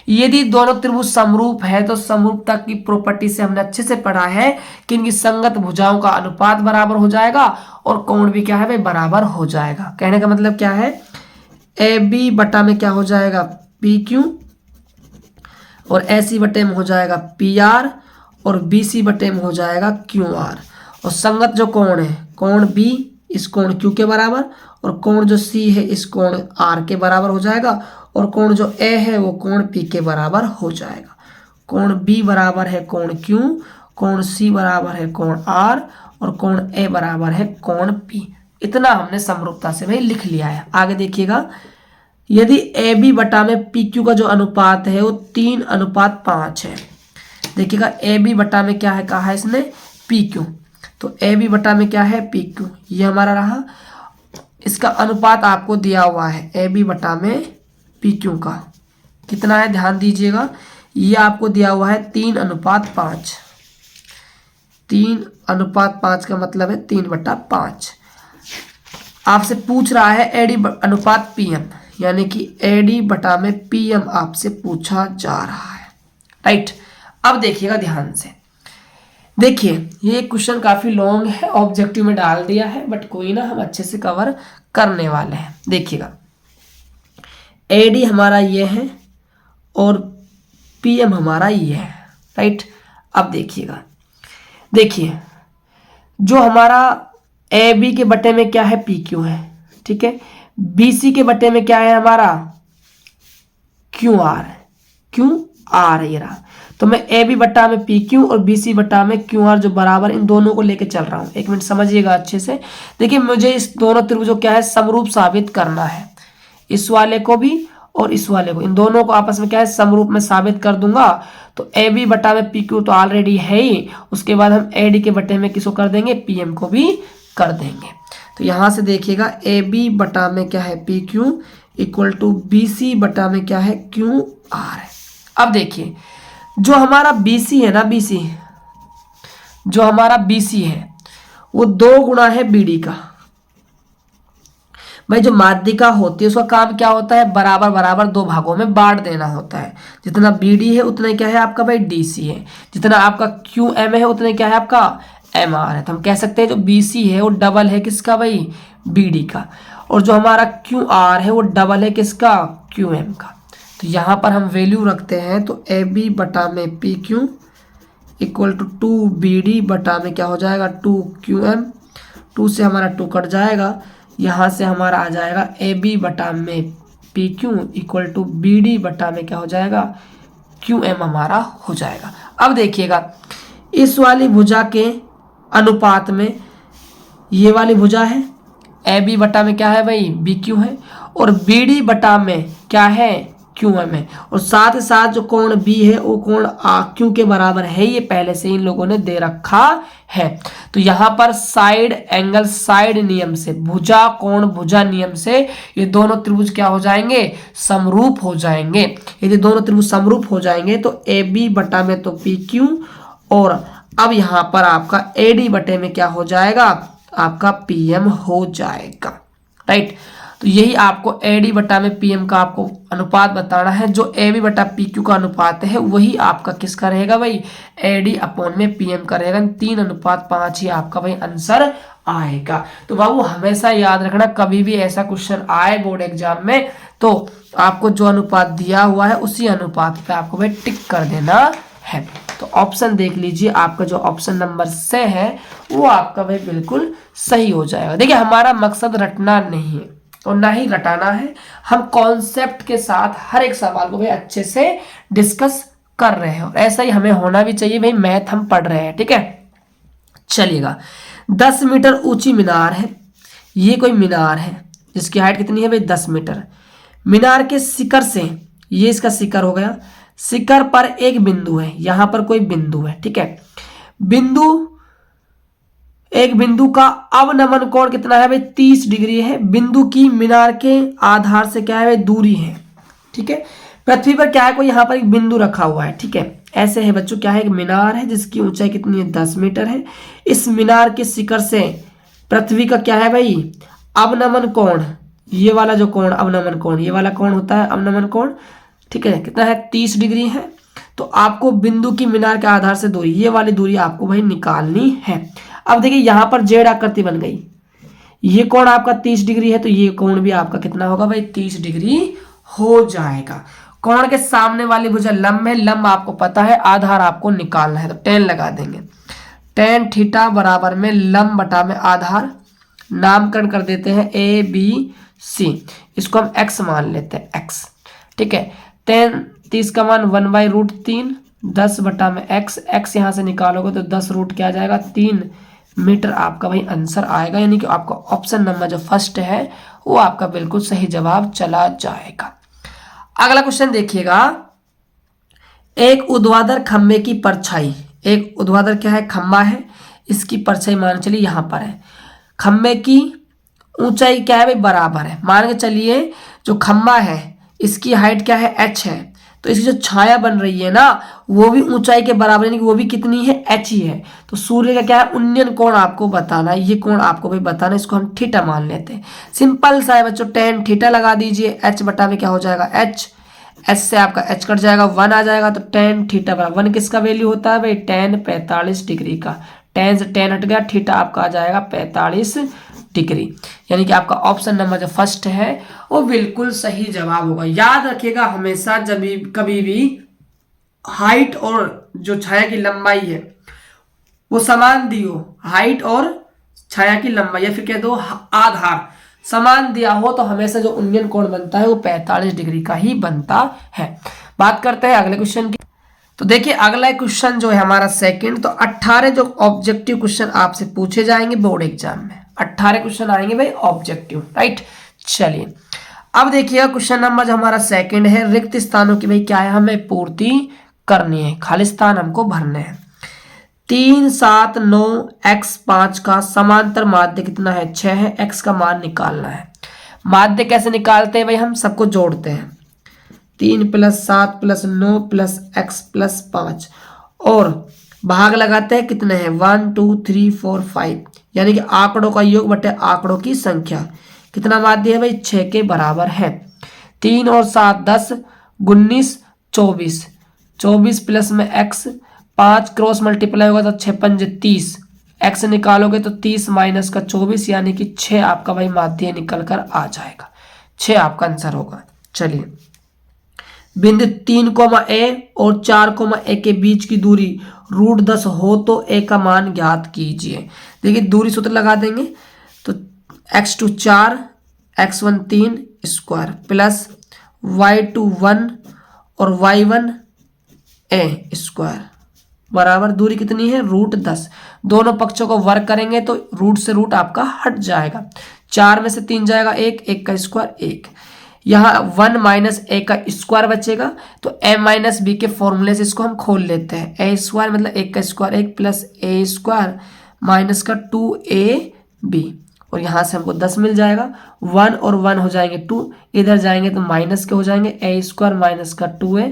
यदि दोनों त्रिभुज समरूप है तो समरूपता की प्रॉपर्टी से हमने अच्छे से पढ़ा है कि इनकी संगत भुजाओं का अनुपात बराबर हो जाएगा, और कोण भी क्या है भाई, बराबर हो जाएगा। कहने का मतलब क्या है, AB बटा में क्या हो जाएगा, PQ, और AC बटे में हो जाएगा PR, और BC बटे में हो जाएगा QR। और संगत जो कोण है, कोण B इस कोण Q के बराबर, और कोण जो C है इस कोण R के बराबर हो जाएगा, और कोण जो A है वो कोण P के बराबर हो जाएगा। कोण B बराबर है कोण Q, कोण C बराबर है कोण R, और कोण A बराबर है कोण P। इतना हमने समरूपता से भाई लिख लिया है। आगे देखिएगा, यदि AB बटा में PQ का जो अनुपात है वो 3:5 है। देखिएगा AB बटा में क्या है, कहा है इसने, PQ। तो AB बटा में क्या है, PQ, ये हमारा रहा। इसका अनुपात आपको दिया हुआ है AB बटा में PQ का कितना है, ध्यान दीजिएगा। ये आपको दिया हुआ है 3:5। 3:5 का मतलब है 3/5। आपसे पूछ रहा है एडी अनुपात पीएम, यानी कि एडी बटा में पीएम आपसे पूछा जा रहा है, राइट। अब देखिएगा ध्यान से, देखिए ये क्वेश्चन काफी लॉन्ग है, ऑब्जेक्टिव में डाल दिया है, बट कोई ना, हम अच्छे से कवर करने वाले हैं। देखिएगा एडी हमारा ये है और पीएम हमारा ये है, राइट। अब देखिएगा, देखिए जो हमारा ए बी के बटे में क्या है, पी क्यू है, ठीक है। बी सी के बटे में क्या है हमारा, क्यू आर। क्यू आर ये रहा, तो मैं ए बी बटा में पी क्यू और बी सी बटा में क्यू आर जो बराबर, इन दोनों को लेके चल रहा हूं। एक मिनट समझिएगा अच्छे से। देखिए मुझे इस दोनों त्रिभुजों क्या है, समरूप साबित करना है। इस वाले को भी और इस वाले को, इन दोनों को आपस में क्या है, समरूप में साबित कर दूंगा। तो ए बी बटा में पी क्यू तो ऑलरेडी है ही, उसके बाद हम ए डी के बटे में किसको कर देंगे, पी एम को भी कर देंगे। तो यहां से देखिएगा ए बी बटा में क्या है, P Q equal to B C बटा में क्या है, क्यू आर है। अब देखिए जो हमारा BC है ना, BC जो हमारा BC है वो 2 गुना है BD का। भाई जो माध्यिका होती है उसका काम क्या होता है, बराबर बराबर 2 भागों में बांट देना होता है। जितना BD है उतना क्या है आपका भाई DC है, जितना आपका QM है उतना क्या है आपका MR है। तो हम कह सकते हैं जो BC है वो डबल है किसका भाई, BD का, और जो हमारा QR है वो डबल है किसका, QM का। तो यहाँ पर हम वैल्यू रखते हैं, तो ए बी बटा में P Q equal to 2BD बटा में क्या हो जाएगा, 2QM। 2 से हमारा 2 कट जाएगा, यहाँ से हमारा आ जाएगा ए बी बटा में P Q equal to BD बटा में क्या हो जाएगा, QM हमारा हो जाएगा। अब देखिएगा इस वाली भुजा के अनुपात में ये वाली भुजा है, ए बी बटा में क्या है भाई, BQ है, और BD बटा में क्या है, QM है, और साथ ही साथ जो कोण B है वो कोण Q के बराबर है, ये पहले से इन लोगों ने दे रखा है। तो यहाँ पर साइड एंगल साइड नियम से, भुजा कोण भुजा नियम से ये दोनों त्रिभुज क्या हो जाएंगे, समरूप हो जाएंगे। यदि दोनों त्रिभुज समरूप हो जाएंगे तो AB बटा में तो PQ, और अब यहाँ पर आपका AD बटे में क्या हो जाएगा, आपका PM हो जाएगा, राइट। तो यही आपको AD बटा में PM का आपको अनुपात बताना है। जो AB बटा PQ का अनुपात है वही आपका किसका रहेगा भाई, AD अपॉन में PM का रहेगा। 3:5 ही आपका भाई आंसर आएगा। तो बाबू हमेशा याद रखना, कभी भी ऐसा क्वेश्चन आए बोर्ड एग्जाम में तो आपको जो अनुपात दिया हुआ है उसी अनुपात पे आपको भाई टिक कर देना है। तो ऑप्शन देख लीजिए, आपका जो ऑप्शन नंबर से है वो आपका भाई बिल्कुल सही हो जाएगा। देखिए हमारा मकसद रटना नहीं है और ना ही रटाना है, हम कॉन्सेप्ट के साथ हर एक सवाल को भाई अच्छे से डिस्कस कर रहे हैं, और ऐसा ही हमें होना भी चाहिए भाई, मैथ हम पढ़ रहे हैं, ठीक है। चलिएगा 10 मीटर ऊंची मीनार है, ये कोई मीनार है जिसकी हाइट कितनी है भाई, 10 मीटर। मीनार के शिखर से, ये इसका शिखर हो गया, शिखर पर एक बिंदु है, यहां पर कोई बिंदु है, ठीक है। एक बिंदु का अवनमन कोण कितना है भाई, 30 डिग्री है। बिंदु की मीनार के आधार से क्या है भाई, दूरी है, ठीक है। पृथ्वी पर क्या है, कोई यहाँ पर एक बिंदु रखा हुआ है, ठीक है। ऐसे है बच्चों, क्या है, एक मीनार है जिसकी ऊंचाई कितनी है, 10 मीटर है। इस मीनार के शिखर से पृथ्वी का क्या है भाई, अवनमन कोण, ये वाला जो कोण अवनमन कोण, ये वाला कोण होता है अवनमन कोण, ठीक है, कितना है, 30 डिग्री है। तो आपको बिंदु की मीनार के आधार से दूरी, ये वाली दूरी आपको भाई निकालनी है। अब देखिए यहाँ पर जेड आकृति बन गई, ये कोण आपका 30 डिग्री है, तो ये कोण भी आपका कितना होगा भाई, 30 डिग्री हो जाएगा। कोण के सामने वाली भुजा लंब है, लंब आपको पता है, आधार आपको निकालना है, तो 10 लगा देंगे। tan थीटा बराबर में लंब बटा में आधार, नामकरण कर देते हैं ABC, इसको हम x मान लेते हैं, x, ठीक है। tan 30 का मान 1/√3, 10 बटा में x यहाँ से निकालोगे तो 10 रूट क्या आ जाएगा, 3 मीटर आपका भाई आंसर आएगा। यानी कि आपका ऑप्शन नंबर जो फर्स्ट है वो आपका बिल्कुल सही जवाब चला जाएगा। अगला क्वेश्चन देखिएगा, एक ऊर्ध्वाधर खंबे की परछाई, एक ऊर्ध्वाधर क्या है, खंबा है, इसकी परछाई मान चलिए यहाँ पर है। खंबे की ऊंचाई क्या है भाई, बराबर है। मान के चलिए जो खंबा है इसकी हाइट क्या है, h है, तो इसकी जो छाया बन रही है ना वो भी ऊंचाई के बराबर, यानी कि वो भी कितनी है, h ही है। तो सूर्य का क्या है, उन्नयन कोण आपको बताना है, ये कोण आपको भाई बताना है, इसको हम थीटा मान लेते हैं। सिंपल सा है बच्चों, tan थीटा लगा दीजिए, h बटा में क्या हो जाएगा h, s से आपका h कट जाएगा, 1 आ जाएगा, तो tan थीटा बराबर 1 किसका वैल्यू होता है भाई, tan 45 डिग्री का। tan से tan हट गया, थीटा आपका आ जाएगा 45 डिग्री। यानी कि आपका ऑप्शन नंबर जो फर्स्ट है वो बिल्कुल सही जवाब होगा। याद रखिएगा हमेशा जब भी कभी भी हाइट और जो छाया की लंबाई है वो समान दी हो, हाइट और छाया की लंबाई या फिर कह दो आधार समान दिया हो, तो हमेशा जो उन्नयन कोण बनता है वो 45 डिग्री का ही बनता है। बात करते हैं अगले क्वेश्चन की। तो देखिए अगला क्वेश्चन जो है हमारा सेकंड, तो 18 जो ऑब्जेक्टिव क्वेश्चन आपसे पूछे जाएंगे बोर्ड एग्जाम में, 18 क्वेश्चन आएंगे भाई ऑब्जेक्टिव, राइट। चलिए अब देखिएगा क्वेश्चन नंबर जो हमारा सेकंड है, रिक्त स्थानों की भाई क्या है, हमें पूर्ति करनी है, खाली स्थान हमको भरने हैं। 3 7 9 x 5 का समांतर माध्य कितना है, 6 है, x का मान निकालना है। माध्य कैसे निकालते हैं भाई, हम सबको जोड़ते हैं, 3 + 7 + 9 + x + 5 और भाग लगाते हैं, कितने हैं 1 2 3 4 5, यानी कि आंकड़ों का योग बटे आंकड़ों की संख्या। कितना माध्य है भाई, 6 के बराबर है। 3 और 7 10 19 24, 24 प्लस में x, 5 क्रॉस मल्टीप्लाई होगा तो 6 पंजे 30, x निकालोगे तो 30 माइनस का 24, यानी कि 6 आपका भाई माध्य निकल कर आ जाएगा, 6 आपका आंसर होगा। चलिए बिंदु 3, a और 4, a के बीच की दूरी √10 हो तो a का मान ज्ञात कीजिए। देखिए दूरी सूत्र लगा देंगे, तो x2 4, x1 3 square plus y2 1 और y1 a स्क्वायर बराबर दूरी कितनी है, √10। दोनों पक्षों को वर्ग करेंगे तो रूट से रूट आपका हट जाएगा, 4 में से 3 जाएगा 1, 1 का स्क्वायर 1, यहाँ 1 माइनस a का स्क्वायर बचेगा, तो a माइनस बी के फॉर्मूले से इसको हम खोल लेते हैं। a स्क्वायर मतलब 1 का square 1 plus a square minus का 2ab, और यहाँ से हमको 10 मिल जाएगा, 1 और 1 हो जाएंगे 2, इधर जाएंगे तो माइनस के हो जाएंगे, a स्क्वायर माइनस का 2a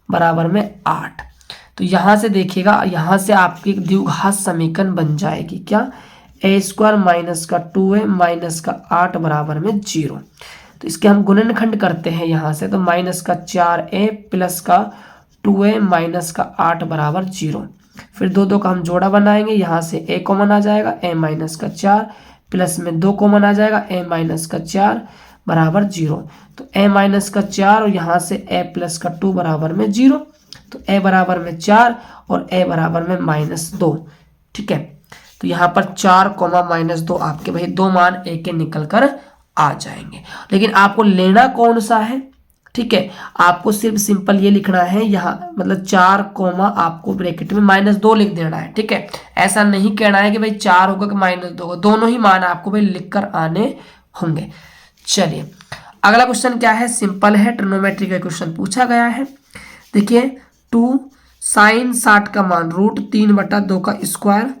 बराबर में 8। तो यहाँ से देखिएगा, यहाँ से आपकी एक द्विघात समीकरण बन जाएगी, क्या, a स्क्वायर माइनस का 2a माइनस का 8 बराबर में 0। तो इसके हम गुणनखंड करते हैं यहाँ से, तो माइनस का 4a प्लस का 2a माइनस का 8 बराबर 0। फिर दो का हम जोड़ा बनाएंगे, यहाँ से a कॉमन आ जाएगा, a माइनस का 4 प्लस में 2 कॉमन आ जाएगा, a माइनस का 4 बराबर 0। तो a माइनस का 4 और यहाँ से a प्लस का 2 बराबर में 0, तो a बराबर में 4 और a बराबर में -2, ठीक है। तो यहाँ पर 4, -2 आपके भाई दो मान a के निकल कर आ जाएंगे। लेकिन आपको लेना कौन सा है, ठीक है, आपको सिर्फ सिंपल ये लिखना है, यहाँ मतलब 4 आपको ब्रैकेट में -2 लिख देना है, ठीक है। ऐसा नहीं कहना है कि भाई 4 होगा कि -2 होगा, दोनों ही मान आपको भाई लिख कर आने होंगे। चलिए अगला क्वेश्चन क्या है, सिंपल है, ट्रिग्नोमेट्री का क्वेश्चन पूछा गया है। देखिए 2 sin 60 का मान √3/2 का स्क्वायर,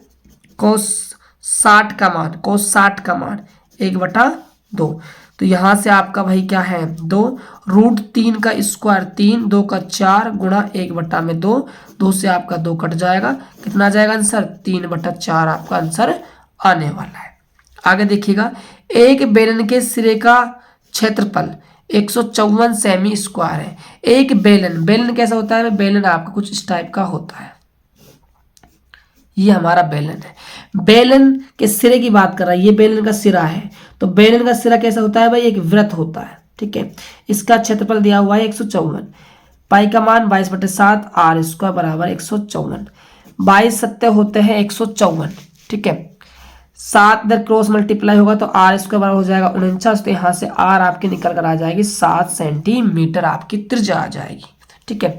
cos 60 का मान 1/2। तो यहाँ से आपका भाई क्या है 2, √3 का स्क्वायर 3, 2 का 4 गुणा 1/2, 2 से आपका 2 कट जाएगा, कितना जाएगा आंसर, 3/4 आपका आंसर आने वाला है। आगे देखिएगा, एक बेलन के सिरे का क्षेत्रफल 154 सेमी स्क्वायर है। एक बेलन कैसा होता है, बेलन आपका कुछ इस टाइप का होता है, ये हमारा बेलन है। बेलन के सिरे की बात कर रहा है, ये बेलन का सिरा है, तो बेलन का सिरा कैसा होता है भाई, एक वृत्त होता है, ठीक है। इसका क्षेत्रफल दिया हुआ है 154, पाई का मान 22/7, r स्क्वायर बराबर 154, 22 सत्ते होते हैं 154, ठीक है। 7 इधर क्रॉस मल्टीप्लाई होगा तो r स्क्वायर बराबर हो जाएगा 49, तो यहाँ से r आपकी निकल कर आ जाएगी 7 सेंटीमीटर आपकी त्रिज्या आ जाएगी, ठीक है।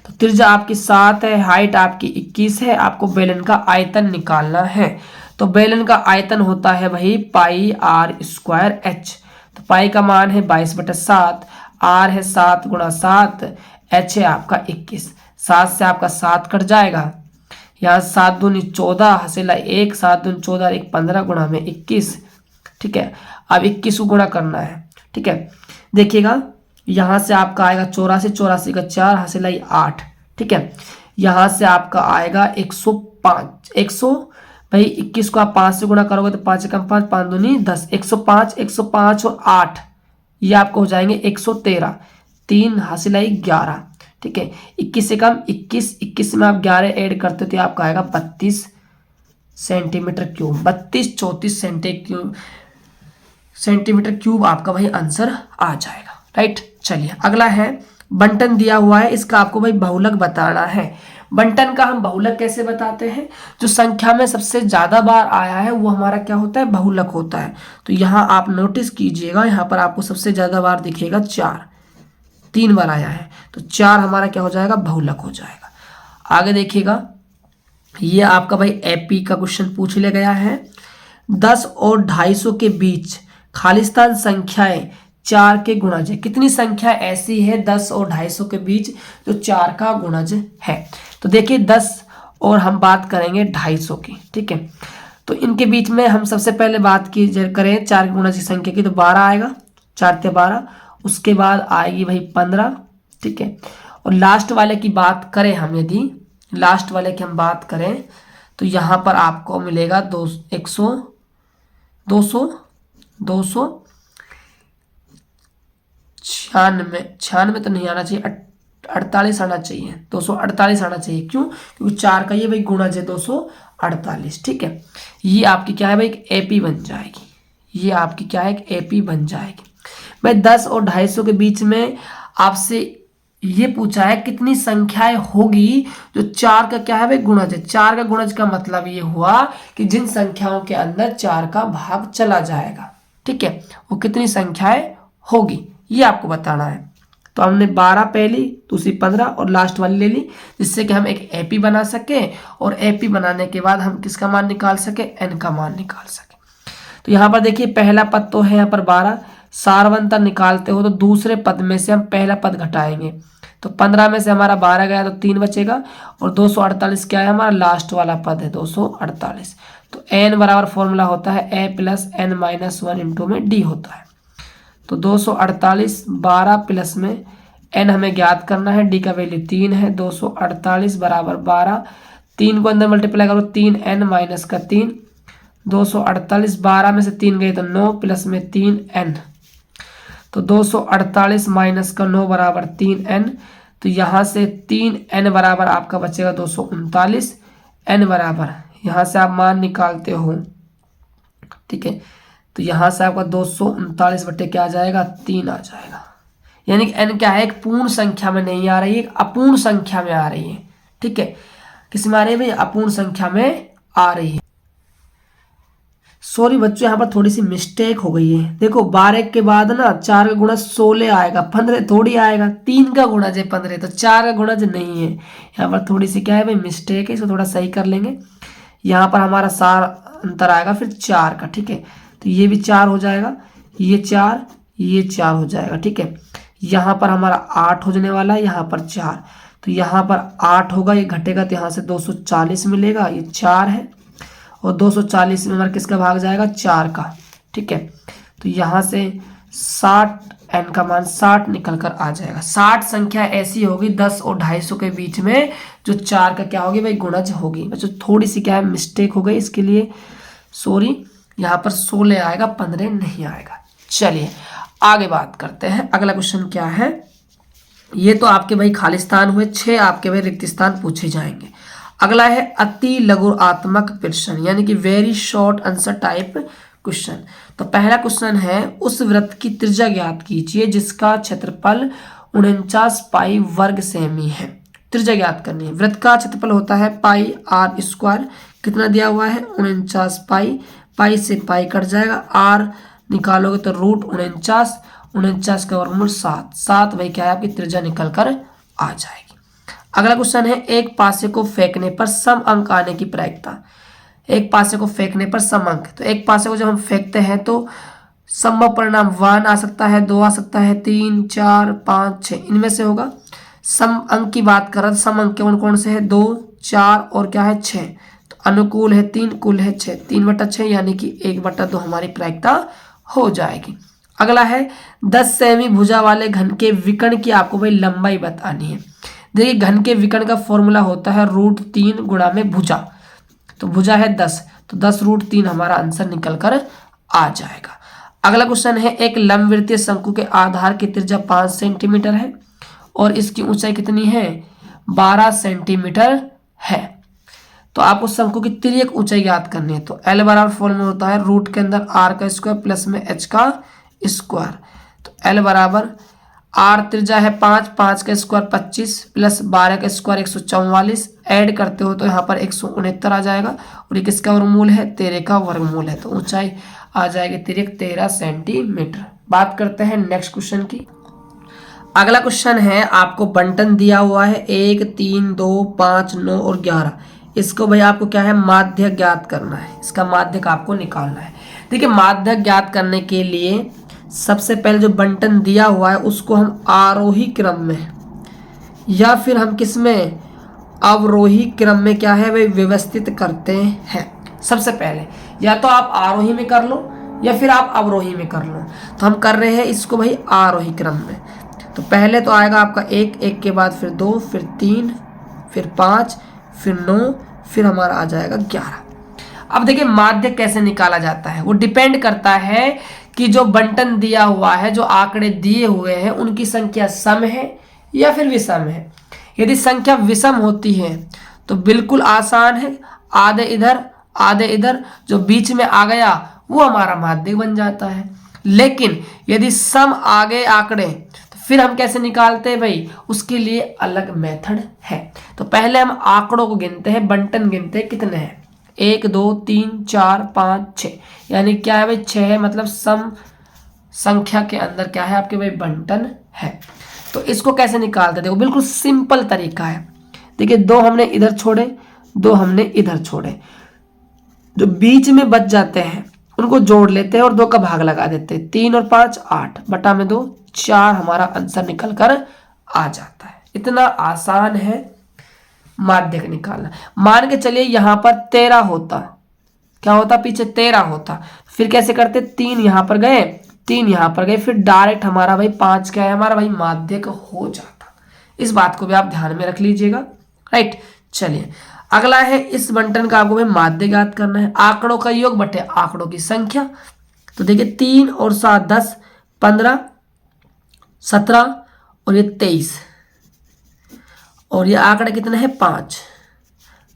तो त्रिज्या आपकी 7 है, हाइट आपकी 21 है, आपको बेलन का आयतन निकालना है। तो बेलन का आयतन होता है भाई पाई r स्क्वायर h, तो पाई का मान है 22/7, r है 7 × 7, h है आपका 21, 7 से आपका 7 कट जाएगा, यहाँ 7 दूनी 14 हसेला 1, 7 दूनी 14 1 15 गुणा में 21, ठीक है। अब 21 को गुणा करना है, ठीक है। देखिएगा यहाँ से आपका आएगा 84, 84 का 4 हासिल आई 8, ठीक है। यहाँ से आपका आएगा 105, 100 भाई 21 को आप 5 से गुणा करोगे तो 5 कम 5, 5 दूनी 10, 105, 105 और 8 ये आपको हो जाएंगे 113, 3 हासिल आई 11, ठीक है। 21 से कम 21, 21 में आप 11 ऐड करते हो तो आपका आएगा 32 सेंटीमीटर क्यूब, 32 34 सेंटीमीटर क्यूब आपका भाई आंसर आ जाएगा, राइट। चलिए अगला है बंटन दिया हुआ है, इसका आपको भाई बहुलक बताना है। बंटन का हम बहुलक कैसे बताते हैं, जो संख्या में सबसे ज्यादा बार आया है वो हमारा क्या होता है, बहुलक होता है। तो यहाँ आप नोटिस कीजिएगा, यहाँ पर आपको सबसे ज्यादा बार दिखेगा 4, 3 बार आया है तो 4 हमारा क्या हो जाएगा, बहुलक हो जाएगा। आगे देखिएगा, ये आपका भाई एपी का क्वेश्चन पूछ लिया गया है। 10 और 250 के बीच खालिस्तान संख्याएं 4 के गुणज है। कितनी संख्या ऐसी है 10 और 250 के बीच जो 4 का गुणज है। तो देखिए 10 और हम बात करेंगे 250 की, ठीक है। तो इनके बीच में हम सबसे पहले बात की करें 4 के गुणज की संख्या की तो 12 आएगा, 4 ते 12, उसके बाद आएगी भाई 15, ठीक है। और लास्ट वाले की बात करें हम, यदि लास्ट वाले की हम बात करें तो यहाँ पर आपको मिलेगा 200 96 तो नहीं आना चाहिए, 48 आना चाहिए, 248 आना चाहिए। क्यों, क्योंकि 4 का ये भाई गुणज है 248, ठीक है। ये आपकी क्या है भाई, एक एपी बन जाएगी, ये आपकी क्या है, एक एपी बन जाएगी। भाई 10 और 250 के बीच में आपसे ये पूछा है कितनी संख्याएं होगी जो 4 का क्या है भाई, गुणज है। 4 का गुणज का मतलब ये हुआ कि जिन संख्याओं के अंदर 4 का भाग चला जाएगा, ठीक है, वो कितनी संख्याएं होगी ये आपको बताना है। तो हमने 12 पहली, दूसरी 15 और लास्ट वाली ले ली, जिससे कि हम एक एपी बना सके, और एपी बनाने के बाद हम किसका मान निकाल सके, एन का मान निकाल सके। तो यहाँ पर देखिए पहला पद तो है यहाँ पर 12, सारवंतर निकालते हो तो दूसरे पद में से हम पहला पद घटाएंगे, तो 15 में से हमारा 12 गया तो 3 बचेगा, और 248 क्या है, हमारा लास्ट वाला पद है 248। तो एन बराबर फॉर्मूला होता है ए प्लस एन माइनस 1 इंटू में डी होता है। तो 248, 12 प्लस में एन हमें ज्ञात करना है, डी का वैल्यू 3 है, 248 बराबर 12, 3 को अंदर मल्टीप्लाई करो, 3 एन माइनस का 3, 248, 12 में से 3 गए तो 9 प्लस में 3 एन, तो 248 माइनस का 9 बराबर 3 एन। तो यहाँ से 3 एन बराबर आपका बचेगा 239, एन बराबर यहाँ से आप मान निकालते हो, ठीक है। तो यहाँ से आपका 239 बटे क्या आ जाएगा, 3 आ जाएगा। यानी कि एन क्या है, एक पूर्ण संख्या में नहीं आ रही है, एक अपूर्ण संख्या में आ रही है, ठीक है। किस में आ रही है भाई, अपूर्ण संख्या में आ रही है। सॉरी बच्चों, यहाँ पर थोड़ी सी मिस्टेक हो गई है। देखो 12 के बाद ना 4 का गुणज 16 आएगा, 15 थोड़ी आएगा, 3 का गुणज है 15, तो 4 का गुणज नहीं है। यहाँ पर थोड़ी सी क्या है भाई, मिस्टेक है, इसको थोड़ा सही कर लेंगे। यहाँ पर हमारा सार अंतर आएगा फिर 4 का, ठीक है। तो ये भी 4 हो जाएगा, ये 4, ये 4 हो जाएगा, ठीक है। यहाँ पर हमारा 8 हो जाने वाला है, यहाँ पर 4, तो यहाँ पर 8 होगा, ये घटेगा तो यहाँ से 240 मिलेगा, ये 4 है, और 240 में हमारा किसका भाग जाएगा, 4 का, ठीक है। तो यहाँ से 60 एन का मान 60 निकल कर आ जाएगा। 60 संख्या ऐसी होगी 10 और 250 के बीच में जो 4 का क्या होगी भाई, गुणज होगी। बच्चों थोड़ी सी क्या है मिस्टेक हो गई, इसके लिए सॉरी। यहाँ पर 16 आएगा, 15 नहीं आएगा। चलिए आगे बात करते हैं। अगला क्वेश्चन क्या है, ये तो आपके भाई खालिस्तान हुए, 6 आपके भाई रिक्त स्थान पूछे जाएंगे। अगला है अति लघुआत्मक प्रश्न, यानी कि very short answer type question. तो पहला क्वेश्चन है, उस वृत्त की त्रिज्या ज्ञात कीजिए जिसका क्षेत्रफल 49 पाई वर्ग सेमी है। त्रिज्या ज्ञात करनी है। वृत्त का क्षेत्रफल होता है पाई आर स्क्वायर, कितना दिया हुआ है 49 पाई, पाई से पाई कट जाएगा, आर निकालोगे तो रूट 49, 49 का वर्गमूल 7, 7 भाई क्या है आपकी त्रिज्या निकल कर आ जाएगी। अगला क्वेश्चन है, एक पासे को फेंकने पर सम अंक आने की प्रायिकता। एक पासे को फेंकने पर सम अंक, तो एक पासे को जब हम फेंकते हैं तो संभव परिणाम 1 आ सकता है, 2 आ सकता है, 3, 4, 5, 6 इनमें से होगा। सम अंक की बात करें तो सम अंक कौन कौन से है, 2, 4 और क्या है 6। तो अनुकूल है 3, कुल है 6, 3/6 यानी कि 1/2 हमारी प्रायिकता हो जाएगी। अगला है 10 सेमी भुजा वाले घन के विकर्ण की आपको भाई लंबाई बतानी है। देखिए घन के विकर्ण का फॉर्मूला होता है √3 गुणा में भुजा, तो भुजा है 10, तो 10√3 हमारा आंसर निकल कर आ जाएगा। अगला क्वेश्चन है एक लंबवृत्तीय शंकु के आधार की त्रिज्या 5 सेंटीमीटर है और इसकी ऊंचाई कितनी है 12 सेंटीमीटर है। तो आपको शंकु की तिर्यक ऊंचाई ज्ञात करनी है। तो L बराबर फॉर्मूला होता है रूट के अंदर r का स्क्वायर प्लस में h का स्क्वायर। तो L बराबर r त्रिज्या है 5, 5 का स्क्वायर 25 प्लस 12 का स्क्वायर 144, ऐड करते हो तो यहाँ पर 169 आ जाएगा और ये किसका वर्गमूल है 13 का वर्गमूल है। तो ऊंचाई आ जाएगी तिर्यक 13 सेंटीमीटर। बात करते हैं नेक्स्ट क्वेश्चन की। अगला क्वेश्चन है आपको बंटन दिया हुआ है 1, 3, 2, 5, 9 और 11। इसको भाई आपको क्या है माध्य ज्ञात करना है, इसका माध्य आपको निकालना है। देखिए माध्य ज्ञात करने के लिए सबसे पहले जो बंटन दिया हुआ है उसको हम आरोही क्रम में या फिर हम किस में अवरोही क्रम में क्या है भाई व्यवस्थित करते हैं। सबसे पहले या तो आप आरोही में कर लो या फिर आप अवरोही में कर लो। तो हम कर रहे हैं इसको भाई आरोही क्रम में। तो पहले तो आएगा आपका 1, 1 के बाद फिर 2, फिर 3, फिर 5, फिर 9, फिर हमारा आ जाएगा 11। अब देखिए माध्य कैसे निकाला जाता है, वो डिपेंड करता है कि जो बंटन दिया हुआ है, जो आंकड़े दिए हुए हैं उनकी संख्या सम है या फिर विषम है। यदि संख्या विषम होती है तो बिल्कुल आसान है, आधे इधर आधे इधर, जो बीच में आ गया वो हमारा माध्य बन जाता है। लेकिन यदि सम आ गए आंकड़े तो फिर हम कैसे निकालते हैं भाई, उसके लिए अलग मेथड है। तो पहले हम आंकड़ों को गिनते हैं, बंटन गिनते हैं कितने हैं 1, 2, 3, 4, 5, 6, यानी क्या है भाई 6 है, मतलब सम संख्या के अंदर क्या है आपके भाई बंटन है। तो इसको कैसे निकालते, देखो बिल्कुल सिंपल तरीका है। देखिए 2 हमने इधर छोड़े, 2 हमने इधर छोड़े, जो बीच में बच जाते हैं उनको जोड़ लेते हैं और 2 का भाग लगा देते हैं। 3 और 5 8 बटा में 2 4 हमारा आंसर निकल कर आ जाता है। इतना आसान है माध्य निकालना। मान के चलिए यहाँ पर 13 होता, क्या होता पीछे 13 होता, फिर कैसे करते 3 यहाँ पर गए 3 यहाँ पर गए, फिर डायरेक्ट हमारा भाई 5 क्या है हमारा भाई माध्य हो जाता। इस बात को भी आप ध्यान में रख लीजिएगा, राइट। चलिए अगला है इस बंटन का आपको भाई माध्य ज्ञात करना है। आंकड़ों का योग बटे आंकड़ों की संख्या। तो देखिए 3 और 7 10 15 17 और ये 23 और ये आंकड़ा कितना है 5,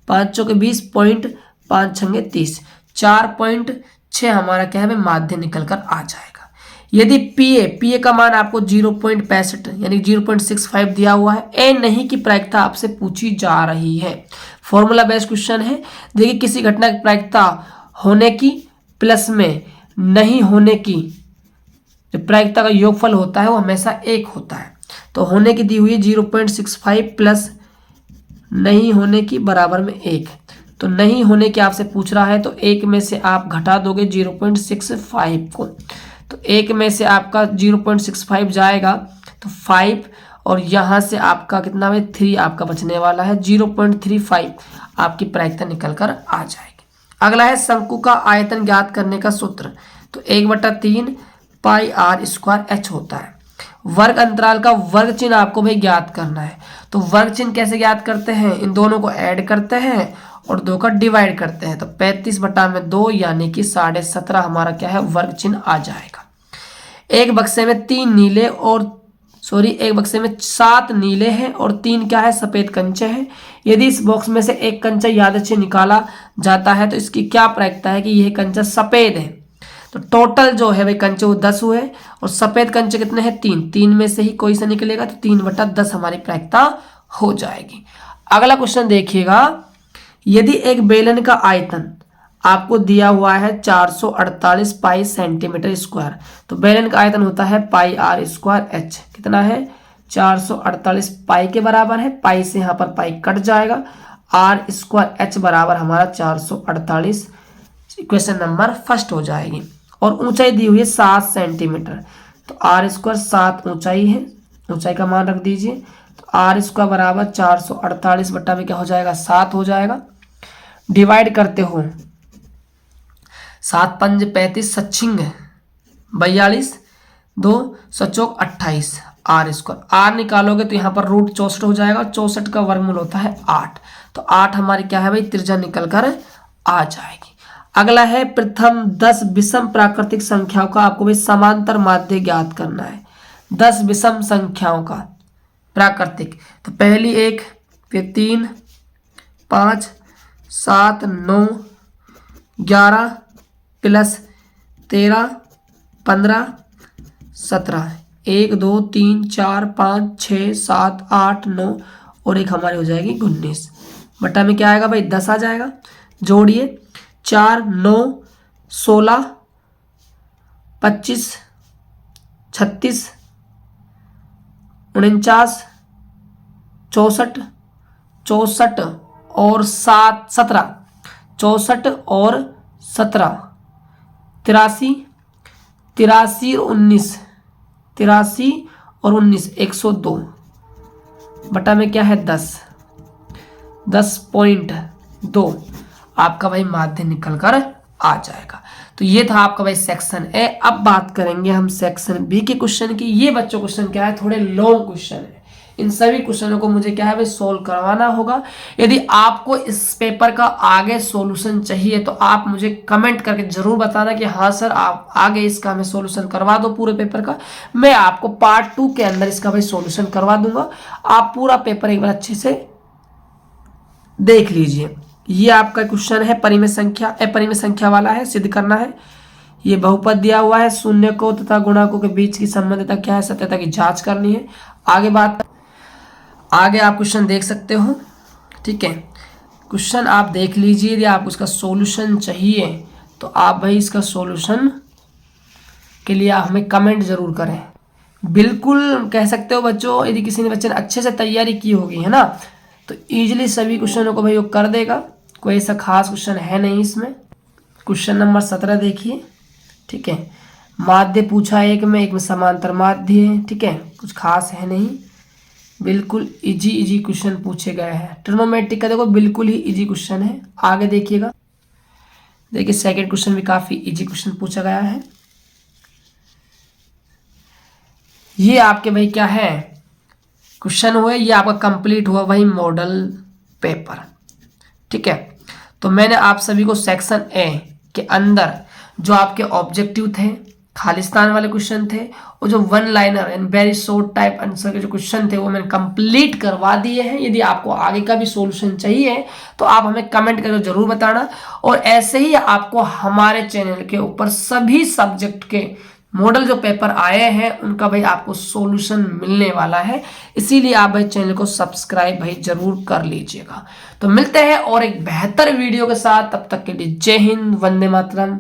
5 चौके 20 पॉइंट 5 छंगे 30, 4.6 हमारा क्या है माध्य निकल कर आ जाएगा। यदि पीए का मान आपको 0.65 यानी 0.65 दिया हुआ है, ए नहीं की प्रायिकता आपसे पूछी जा रही है। फॉर्मूला बेस्ड क्वेश्चन है। देखिए किसी घटना की प्रायिकता होने की प्लस में नहीं होने की जो प्रायिकता का योगफल होता है वो हमेशा 1 होता है। तो होने की दी हुई है 0.65 प्लस नहीं होने की बराबर में 1। तो नहीं होने की आपसे पूछ रहा है तो 1 में से आप घटा दोगे 0.65 को, तो 1 में से आपका 0.65 जाएगा तो 5 और यहाँ से आपका कितना है 3 आपका बचने वाला है। 0.35 आपकी प्रायिकता निकल कर आ जाएगी। अगला है शंकु का आयतन ज्ञात करने का सूत्र। तो 1/3 पाई आर स्क्वायर एच होता है। वर्ग अंतराल का वर्ग चिन्ह आपको भाई ज्ञात करना है। तो वर्ग चिन्ह कैसे ज्ञात करते हैं, इन दोनों को ऐड करते हैं और 2 का डिवाइड करते हैं। तो 35/2 यानी कि 17.5 हमारा क्या है वर्ग चिन्ह आ जाएगा। एक बक्से में 7 नीले हैं और 3 क्या है सफेद कंचे हैं। यदि इस बॉक्स में से एक कंचा यादृच्छिक निकाला जाता है तो इसकी क्या प्रायिकता है कि यह कंचा सफेद है। तो टोटल जो है भाई कंचे वो 10 हुए और सफेद कंचे कितने हैं 3, 3 में से ही कोई सा निकलेगा तो 3/10 हमारी प्रायिकता हो जाएगी। अगला क्वेश्चन देखिएगा, यदि एक बेलन का आयतन आपको दिया हुआ है 448 पाई सेंटीमीटर स्क्वायर, तो बेलन का आयतन होता है पाई आर स्क्वायर एच, कितना है 448 पाई के बराबर है। पाई से यहाँ पर पाई कट जाएगा, आर स्क्वायर एच बराबर हमारा 448, इक्वेशन नंबर फर्स्ट हो जाएगी। और ऊंचाई दी हुई है 7 सेंटीमीटर, तो आर स्क्वायर 7 ऊंचाई है, ऊंचाई का मान रख दीजिए। तो आर स्क्वायर बराबर 448 बट्टा में क्या हो जाएगा 7 हो जाएगा। डिवाइड करते हो 7 5 35 सचिंग 42, 2 7 28 आर स्क्वायर। आर निकालोगे तो यहाँ पर रूट 64 हो जाएगा, 64 का वर्गमूल होता है 8। तो 8 हमारी क्या है भाई, त्रिज्या निकल कर आ जाएगी। अगला है प्रथम 10 विषम प्राकृतिक संख्याओं का आपको भाई समांतर माध्य ज्ञात करना है। 10 विषम संख्याओं का प्राकृतिक, तो पहली 1, फिर 3, 5, 7, 9, 11 प्लस 13, 15, 17, 1 2 3 4 5 6 7 8 9 और एक हमारी हो जाएगी 19। बटा में क्या आएगा भाई, 10 आ जाएगा। जोड़िए 4 9 16 25 36 49 64 64 और 7 17 64 और 17 83 83 और 19 83 और 19 102 बटा में क्या है 10 10.2 आपका भाई माध्य निकल कर आ जाएगा। तो ये था आपका भाई सेक्शन ए। अब बात करेंगे हम सेक्शन बी के क्वेश्चन की। ये बच्चों क्वेश्चन क्या है, थोड़े लॉन्ग क्वेश्चन है। इन सभी क्वेश्चनों को मुझे क्या है भाई सोल्व करवाना होगा। यदि आपको इस पेपर का आगे सॉल्यूशन चाहिए तो आप मुझे कमेंट करके जरूर बताना कि हाँ सर आप आगे इसका हमें सॉल्यूशन करवा दो पूरे पेपर का। मैं आपको पार्ट 2 के अंदर इसका भाई सॉल्यूशन करवा दूंगा। आप पूरा पेपर एक बार अच्छे से देख लीजिए। ये आपका क्वेश्चन है परिमेय संख्या, अपरिमेय संख्या वाला है, सिद्ध करना है। ये बहुपद दिया हुआ है, शून्य को तथा गुणकों के बीच की संबंधिता क्या है, सत्यता की जांच करनी है। आगे आप क्वेश्चन देख सकते हो, ठीक है। क्वेश्चन आप देख लीजिए। यदि आपको इसका सॉल्यूशन चाहिए तो आप भाई इसका सॉल्यूशन के लिए आप हमें कमेंट जरूर करें। बिल्कुल कह सकते हो बच्चों, यदि किसी ने बच्चे ने अच्छे से तैयारी की होगी है ना, तो इजीली सभी क्वेश्चनों को भाई वो कर देगा। कोई ऐसा खास क्वेश्चन है नहीं इसमें। क्वेश्चन नंबर 17 देखिए, ठीक है। माध्य पूछा एक में समांतर माध्य है, ठीक है। कुछ खास है नहीं, बिल्कुल इजी क्वेश्चन पूछे गए हैं। ट्रिग्नोमेट्रिक का देखो बिल्कुल ही इजी क्वेश्चन है। आगे देखिएगा, देखिए सेकंड क्वेश्चन भी काफी इजी क्वेश्चन पूछा गया है। ये आपके भाई क्या है क्वेश्चन हुए, ये आपका कंप्लीट हुआ भाई मॉडल पेपर, ठीक है। तो मैंने आप सभी को सेक्शन ए के अंदर जो आपके ऑब्जेक्टिव थे, खालिस्तान वाले क्वेश्चन थे, और जो one liner and very short type answer के जो क्वेश्चन थे वो मैंने कंप्लीट करवा दिए हैं। यदि आपको आगे का भी सॉल्यूशन चाहिए तो आप हमें कमेंट करके जरूर बताना। और ऐसे ही आपको हमारे चैनल के ऊपर सभी सब्जेक्ट के मॉडल जो पेपर आए हैं उनका भाई आपको सॉल्यूशन मिलने वाला है। इसीलिए आप भाई चैनल को सब्सक्राइब भाई जरूर कर लीजिएगा। तो मिलते हैं और एक बेहतर वीडियो के साथ, तब तक के लिए जय हिंद, वंदे मातरम।